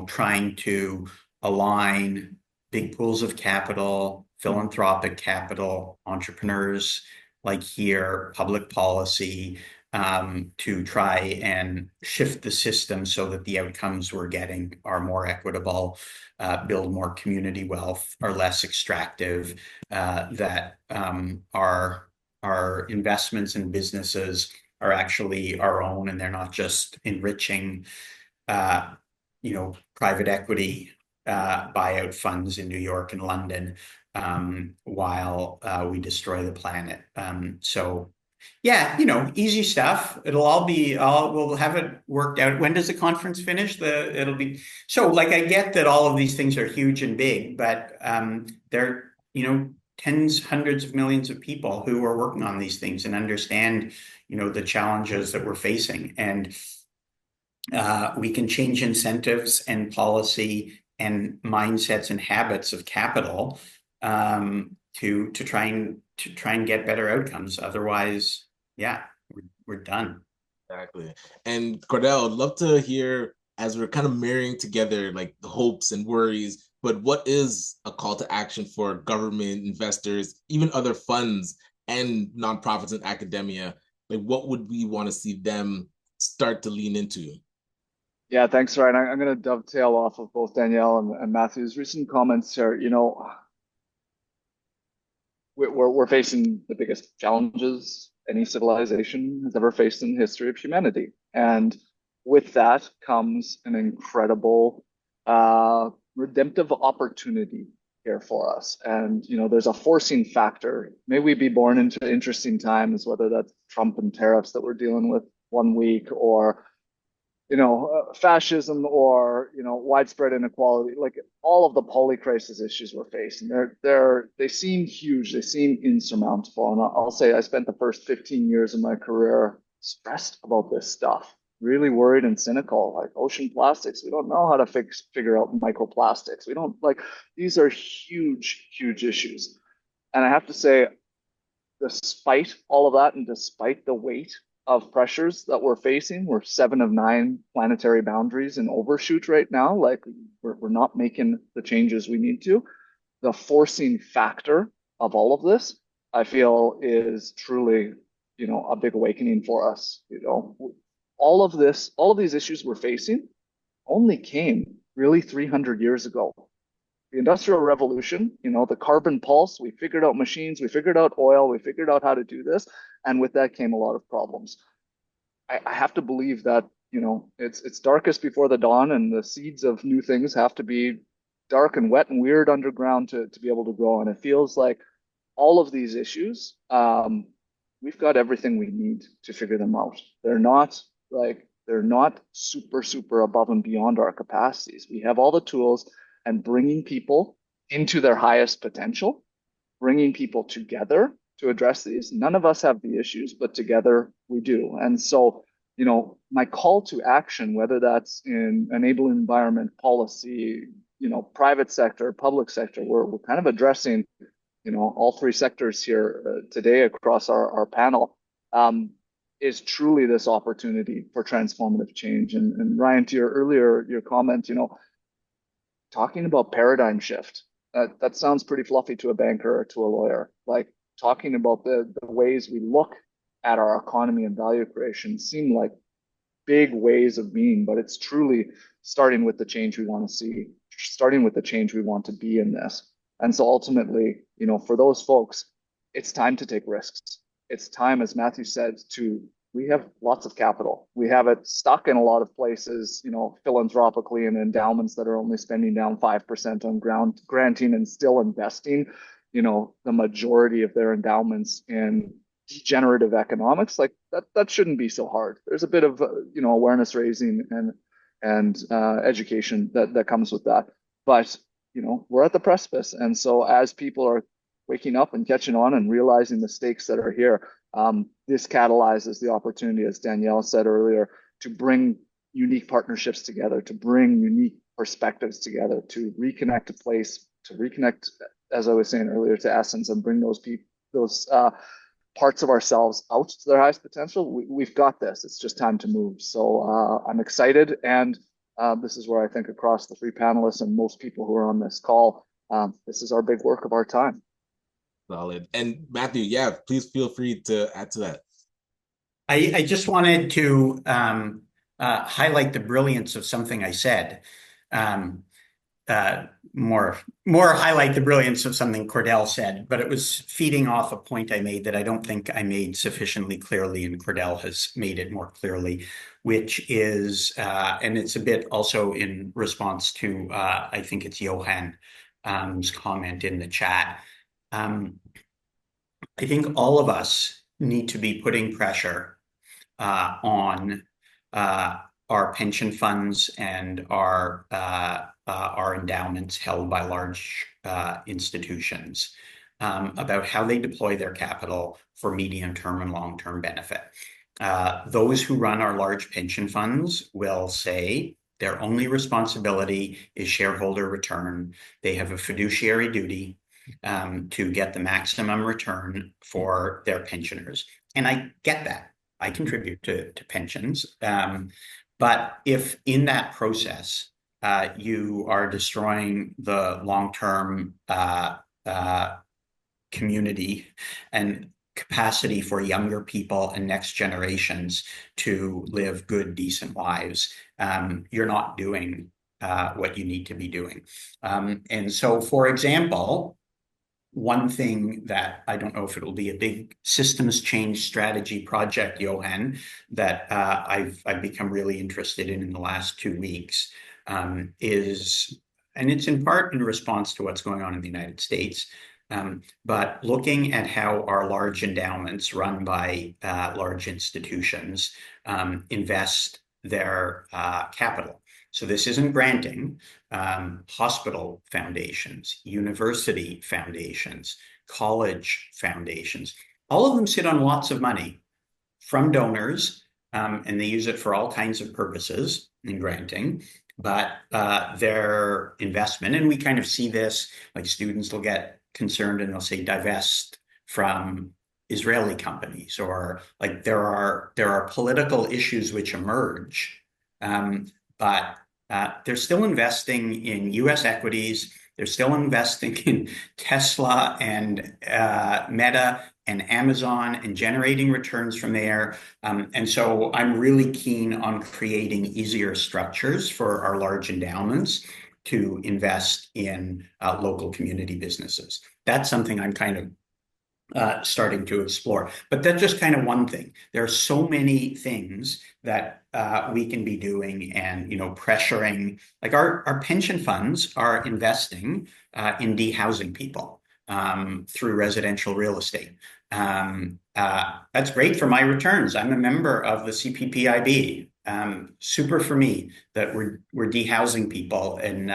trying to align big pools of capital, philanthropic capital, entrepreneurs like here, public policy, to try and shift the system so that the outcomes we're getting are more equitable, build more community wealth, are less extractive, that our investments in businesses are actually our own and they're not just enriching, private equity buyout funds in New York and London while we destroy the planet. So yeah, easy stuff. We'll have it worked out. When does the conference finish? I get that all of these things are huge and big, but there are, tens, hundreds of millions of people who are working on these things and understand, the challenges that we're facing. And we can change incentives and policy and mindsets and habits of capital to try and get better outcomes. Otherwise, yeah, we're done. Exactly. And Cordell, I'd love to hear, as we're kind of marrying together like the hopes and worries, but what is a call to action for government, investors, even other funds and nonprofits and academia? Like what would we want to see them start to lean into? Yeah, thanks, Ryan. I'm going to dovetail off of both Danielle and Matthew's recent comments here. We're facing the biggest challenges any civilization has ever faced in the history of humanity. And with that comes an incredible redemptive opportunity here for us. And, there's a forcing factor. May we be born into interesting times, whether that's Trump and tariffs that we're dealing with one week, or fascism, or widespread inequality, like all of the polycrisis issues we're facing. They seem huge, they seem insurmountable. And I'll say I spent the first 15 years of my career stressed about this stuff, really worried and cynical, like ocean plastics. We don't know how to figure out microplastics. We don't these are huge, huge issues. And I have to say, despite all of that, and despite the weight of pressures that we're facing, we're 7 of 9 planetary boundaries in overshoot right now. Like we're not making the changes we need to. The forcing factor of all of this, I feel, is truly, a big awakening for us. All of these issues we're facing only came really 300 years ago. The Industrial Revolution, the carbon pulse, we figured out machines, we figured out oil, we figured out how to do this. And with that came a lot of problems. I have to believe that, it's darkest before the dawn, and the seeds of new things have to be dark and wet and weird underground to be able to grow. And it feels like all of these issues, we've got everything we need to figure them out. They're not super, super above and beyond our capacities. We have all the tools, and bringing people into their highest potential, bringing people together to address these. None of us have the issues, but together we do. And so, my call to action, whether that's in enabling environment policy, private sector, public sector, we're kind of addressing, all 3 sectors here today across our panel. is truly this opportunity for transformative change. And Ryan, to your comment, talking about paradigm shift, that sounds pretty fluffy to a banker or to a lawyer. Like talking about the ways we look at our economy and value creation seem like big ways of being, but it's truly starting with the change we want to see, starting with the change we want to be in this. And so ultimately, for those folks, it's time to take risks. It's time, as Matthew said, we have lots of capital. We have it stuck in a lot of places, philanthropically, and endowments that are only spending down 5% on granting and still investing, the majority of their endowments in degenerative economics. Like that shouldn't be so hard. There's a bit of awareness raising and education that comes with that. But we're at the precipice, and so as people are waking up and catching on and realizing the stakes that are here, this catalyzes the opportunity, as Danielle said earlier, to bring unique partnerships together, to bring unique perspectives together, to reconnect a place, to reconnect, as I was saying earlier, to essence, and bring those parts of ourselves out to their highest potential. We've got this. It's just time to move. So I'm excited, and this is where I think across the three panelists and most people who are on this call, this is our big work of our time. Solid. And Matthew, yeah, please feel free to add to that. I just wanted to highlight the brilliance of something I said. More highlight the brilliance of something Cordell said, but it was feeding off a point I made that I don't think I made sufficiently clearly, and Cordell has made it more clearly, which is, and it's a bit also in response to, I think it's Johan's comment in the chat. I think all of us need to be putting pressure on our pension funds and our endowments held by large institutions about how they deploy their capital for medium-term and long-term benefit. Those who run our large pension funds will say their only responsibility is shareholder return. They have a fiduciary duty to get the maximum return for their pensioners. And I get that. I contribute to pensions. But if in that process, you are destroying the long-term community and capacity for younger people and next generations to live good, decent lives, you're not doing what you need to be doing. And so, for example, one thing that I don't know if it'll be a big systems change strategy project, Johan, that I've become really interested in the last 2 weeks is, and it's in part in response to what's going on in the United States, but looking at how our large endowments run by large institutions invest their capital. So this isn't granting. Hospital foundations, university foundations, college foundations, all of them sit on lots of money from donors, and they use it for all kinds of purposes in granting. But their investment, and we kind of see this, like students will get concerned and they'll say divest from Israeli companies, or like there are political issues which emerge, but they're still investing in U.S. equities. They're still investing in Tesla and Meta and Amazon and generating returns from there. And so I'm really keen on creating easier structures for our large endowments to invest in local community businesses. That's something I'm kind of starting to explore. But that's just kind of one thing. There are so many things that we can be doing, and pressuring, like our pension funds are investing in dehousing people through residential real estate. That's great for my returns. I'm a member of the CPPIB. Super for me that we're dehousing people in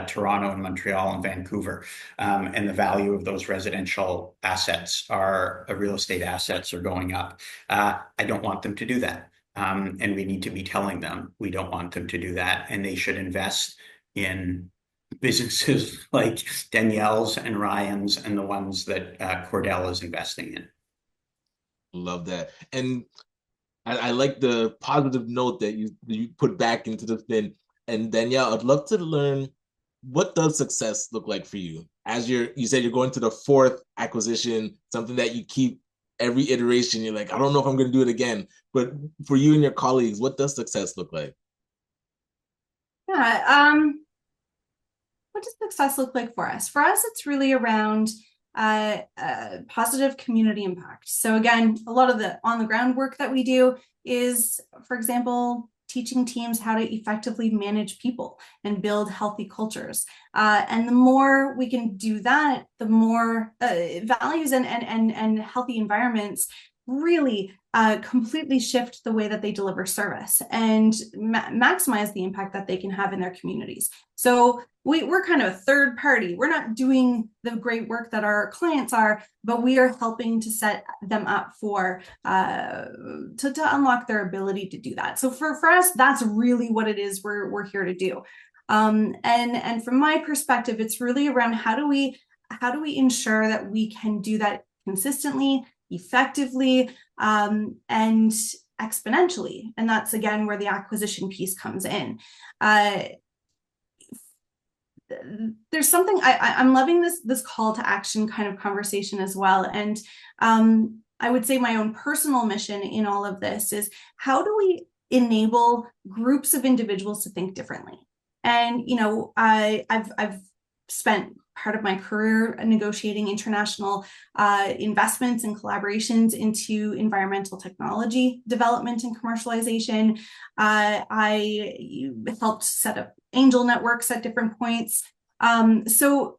Toronto and Montreal and Vancouver, and the value of those residential assets, real estate assets, are going up. I don't want them to do that, and we need to be telling them we don't want them to do that, and they should invest in businesses like Danielle's and Ryan's and the ones that Cordell is investing in. Love that. And I like the positive note that you put back into the spin. And Danielle, I'd love to learn, what does success look like for you? As you said you're going to the fourth acquisition, something that you keep every iteration. You're like, I don't know if I'm going to do it again. But for you and your colleagues, what does success look like? Yeah. What does success look like for us? For us, it's really around positive community impact. So again, a lot of the on the ground work that we do is, for example, teaching teams how to effectively manage people and build healthy cultures. And the more we can do that, the more values and healthy environments really completely shift the way that they deliver service and maximize the impact that they can have in their communities. So we're kind of a third party. We're not doing the great work that our clients are, but we are helping to set them up for to unlock their ability to do that. So for us, that's really what it is we're here to do. And from my perspective, it's really around how do we ensure that we can do that consistently, effectively, and exponentially. And that's again where the acquisition piece comes in. There's something I'm loving this call to action kind of conversation as well. And I would say my own personal mission in all of this is, how do we enable groups of individuals to think differently? And I've spent part of my career negotiating international investments and collaborations into environmental technology development and commercialization. I helped set up angel networks at different points. So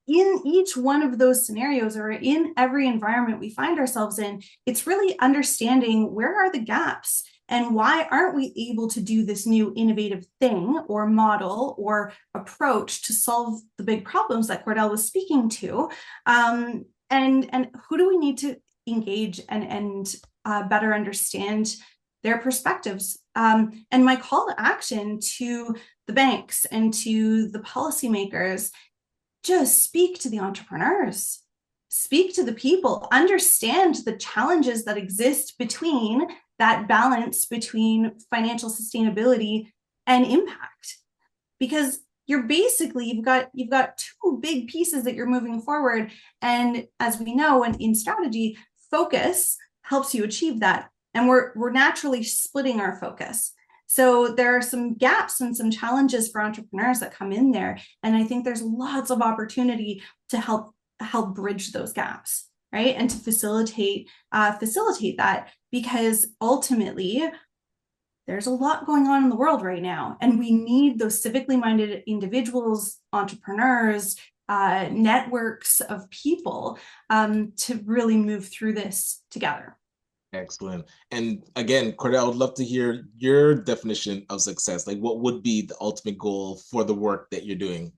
in each one of those scenarios, or in every environment we find ourselves in, it's really understanding where are the gaps and why aren't we able to do this new innovative thing or model or approach to solve the big problems that Cordell was speaking to, and who do we need to engage and better understand their perspectives. And my call to action to the banks and to the policymakers: just speak to the entrepreneurs, speak to the people, understand the challenges that exist between that balance between financial sustainability and impact. Because you've got two big pieces that you're moving forward. And as we know, in strategy, focus helps you achieve that. And we're naturally splitting our focus. So there are some gaps and some challenges for entrepreneurs that come in there. And I think there's lots of opportunity to help bridge those gaps, right? And to facilitate that, because ultimately there's a lot going on in the world right now. And we need those civically minded individuals, entrepreneurs, networks of people to really move through this together. Excellent. And again, Cordell, I would love to hear your definition of success. Like, what would be the ultimate goal for the work that you're doing?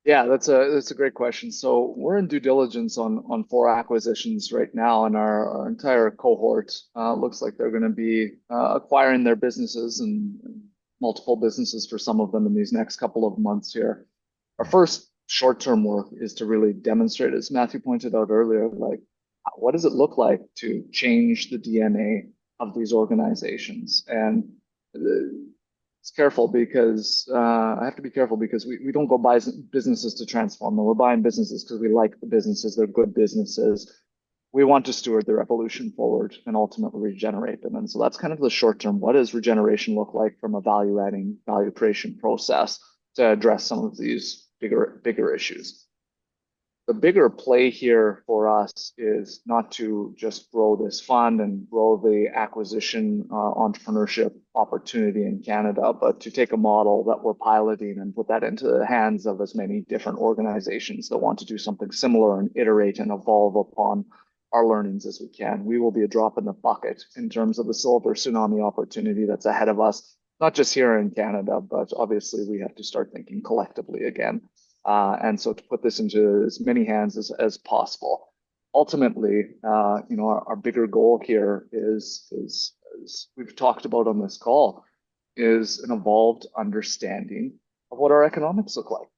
Yeah, that's a great question. So we're in due diligence on 4 acquisitions right now, and our entire cohort looks like they're going to be acquiring their businesses and multiple businesses for some of them in these next couple of months here. Our first short-term work is to really demonstrate, as Matthew pointed out earlier, like, what does it look like to change the DNA of these organizations? And it's careful because I have to be careful because we don't go buy businesses to transform them. We're buying businesses because we like the businesses. They're good businesses. We want to steward their evolution forward and ultimately regenerate them. And so that's kind of the short term. What does regeneration look like from a value creation process to address some of these bigger issues? The bigger play here for us is not to just grow this fund and grow the acquisition entrepreneurship opportunity in Canada, but to take a model that we're piloting and put that into the hands of as many different organizations that want to do something similar and iterate and evolve upon our learnings as we can. We will be a drop in the bucket in terms of the silver tsunami opportunity that's ahead of us, not just here in Canada, but obviously we have to start thinking collectively again. And so to put this into as many hands as possible. Ultimately, our bigger goal here is we've talked about on this call, is an evolved understanding of what our economics look like.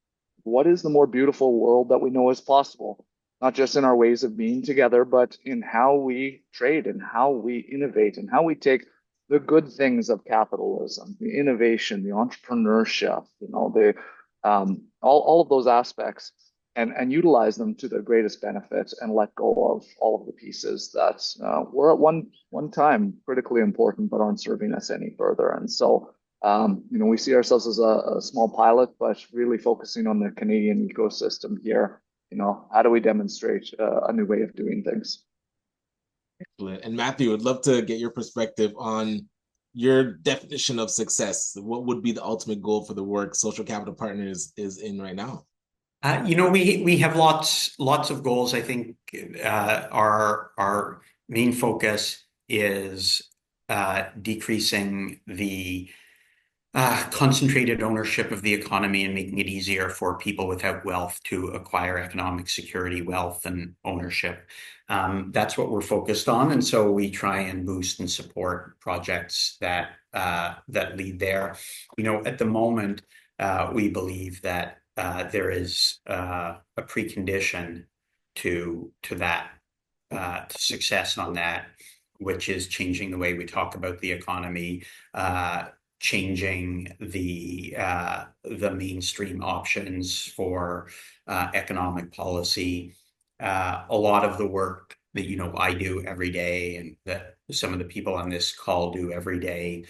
What is the more beautiful world that we know is possible? not just in our ways of being together, but in how we trade and how we innovate and how we take the good things of capitalism, the innovation, the entrepreneurship, the all of those aspects, and utilize them to their greatest benefit and let go of all of the pieces that were at one time critically important but aren't serving us any further. And so, we see ourselves as a small pilot, but really focusing on the Canadian ecosystem here. How do we demonstrate a new way of doing things? Excellent. And Matthew, would love to get your perspective on your definition of success. What would be the ultimate goal for the work Social Capital Partners is in right now? We have lots of goals. I think our main focus is decreasing the concentrated ownership of the economy and making it easier for people without wealth to acquire economic security, wealth, and ownership. That's what we're focused on, and so we try and boost and support projects that lead there. At the moment, we believe that there is a precondition to that to success on that, which is changing the way we talk about the economy, changing the mainstream options for economic policy. A lot of the work that I do every day, and that some of the people on this call do every day,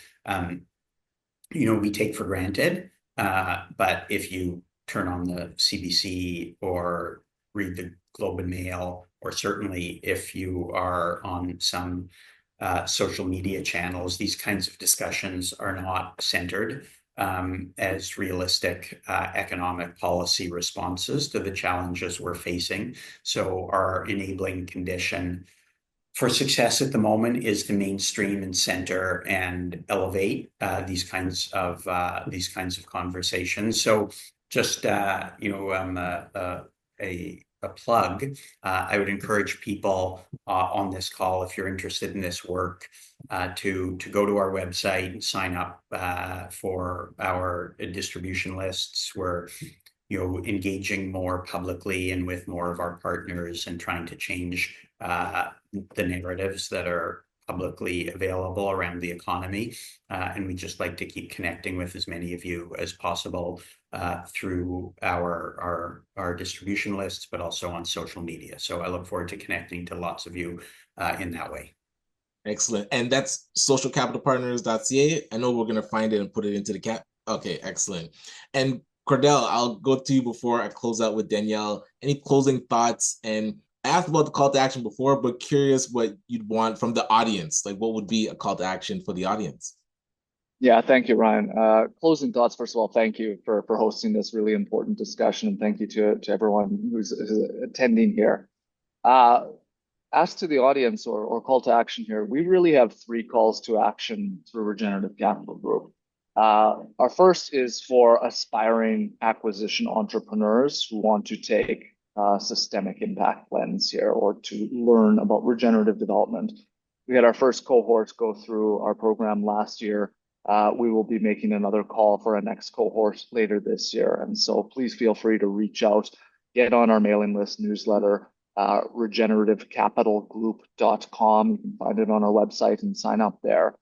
we take for granted. But if you turn on the CBC or read the Globe and Mail, or certainly if you are on some social media channels, these kinds of discussions are not centered as realistic economic policy responses to the challenges we're facing. So our enabling condition for success at the moment is to mainstream and center and elevate these kinds of conversations. So just a plug. I would encourage people on this call, if you're interested in this work, to go to our website and sign up for our distribution lists. We're engaging more publicly and with more of our partners and trying to change the narratives that are publicly available around the economy. And we just like to keep connecting with as many of you as possible through our distribution lists, but also on social media. So I look forward to connecting to lots of you in that way. Excellent. And that's socialcapitalpartners.ca. I know we're going to find it and put it into the cap. Okay, excellent. And Cordell, I'll go to you before I close out with Danielle. Any closing thoughts? And I asked about the call to action before, but curious what you'd want from the audience. Like, what would be a call to action for the audience? Yeah, thank you, Ryan. Closing thoughts. First of all, thank you for hosting this really important discussion, and thank you to everyone who's attending here. As to the audience or call to action here, we really have 3 calls to action through Regenerative Capital Group. Our first is for aspiring acquisition entrepreneurs who want to take a systemic impact lens here, or to learn about regenerative development. We had our first cohort go through our program last year. We will be making another call for our next cohort later this year. And so please feel free to reach out, get on our mailing list newsletter, regenerativecapitalgroup.com. You can find it on our website and sign up there.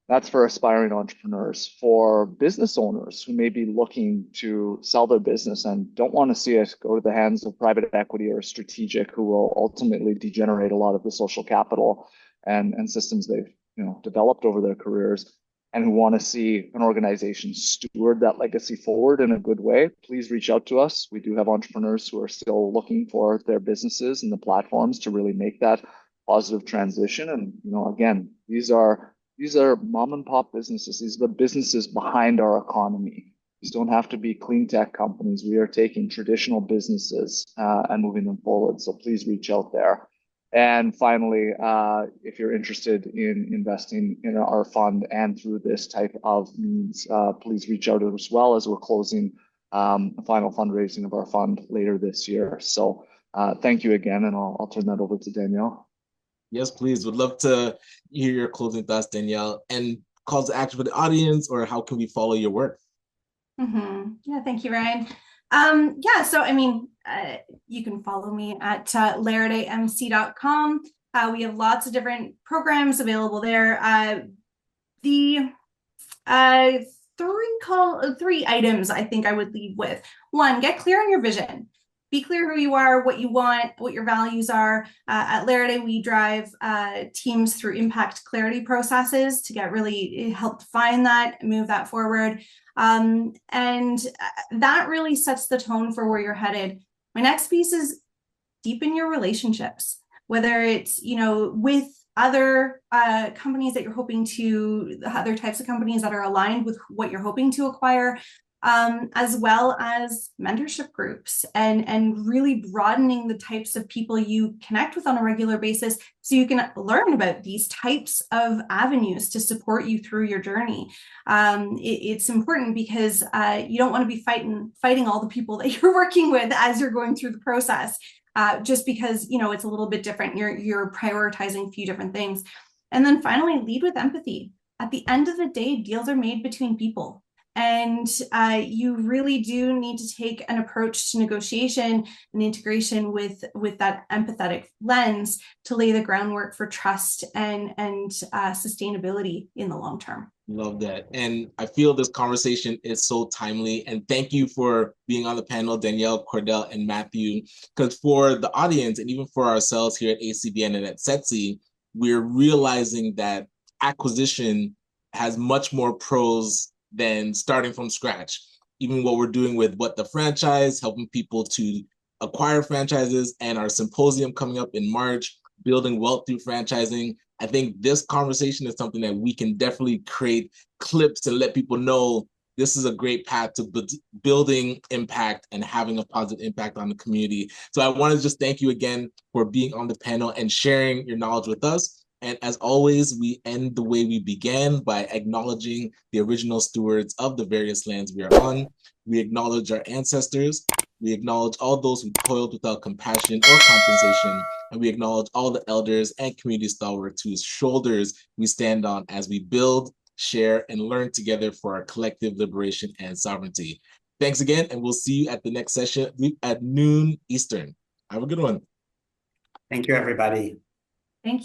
That's for aspiring entrepreneurs. For business owners who may be looking to sell their business and don't want to see it go to the hands of private equity or a strategic who will ultimately degenerate a lot of the social capital and systems they've developed over their careers, and who want to see an organization steward that legacy forward in a good way, please reach out to us. We do have entrepreneurs who are still looking for their businesses and the platforms to really make that positive transition. And again, these are mom and pop businesses. These are the businesses behind our economy. These don't have to be clean tech companies. We are taking traditional businesses and moving them forward. So please reach out there. And finally, if you're interested in investing in our fund and through this type of means, please reach out as well, as we're closing a final fundraising of our fund later this year. So thank you again, and I'll turn that over to Danielle. Yes, please. Would love to hear your closing thoughts, Danielle, and calls to action for the audience, or how can we follow your work? Yeah, thank you, Ryan. Yeah, so I mean, you can follow me at laradamc.com. We have lots of different programs available there. The three items I think I would lead with. One, get clear on your vision. Be clear who you are, what you want, what your values are. At Laraday, we drive teams through impact clarity processes to really help define that, move that forward. And that really sets the tone for where you're headed. My next piece is deepen your relationships, whether it's, with other companies that you're hoping to, other types of companies that are aligned with what you're hoping to acquire, as well as mentorship groups and really broadening the types of people you connect with on a regular basis so you can learn about these types of avenues to support you through your journey. It's important because you don't want to be fighting all the people that you're working with as you're going through the process. Just because, it's a little bit different. You're prioritizing a few different things. And then finally, lead with empathy. At the end of the day, deals are made between people. And you really do need to take an approach to negotiation and integration with that empathetic lens to lay the groundwork for trust and sustainability in the long term. Love that. And I feel this conversation is so timely. And thank you for being on the panel, Danielle, Cordell, and Matthew, because for the audience and even for ourselves here at ACBN and at SETC, we're realizing that acquisition has much more pros than starting from scratch. Even what we're doing with What the Franchise, helping people to acquire franchises, and our symposium coming up in March, Building Wealth Through Franchising. I think this conversation is something that we can definitely create clips and let people know this is a great path to building impact and having a positive impact on the community. So I want to just thank you again for being on the panel and sharing your knowledge with us. And as always, we end the way we began by acknowledging the original stewards of the various lands we are on. We acknowledge our ancestors. We acknowledge all those who toiled without compassion or compensation. And we acknowledge all the elders and community stalwarts whose shoulders we stand on as we build, share, and learn together for our collective liberation and sovereignty. Thanks again, and we'll see you at the next session at noon Eastern. Have a good one. Thank you, everybody.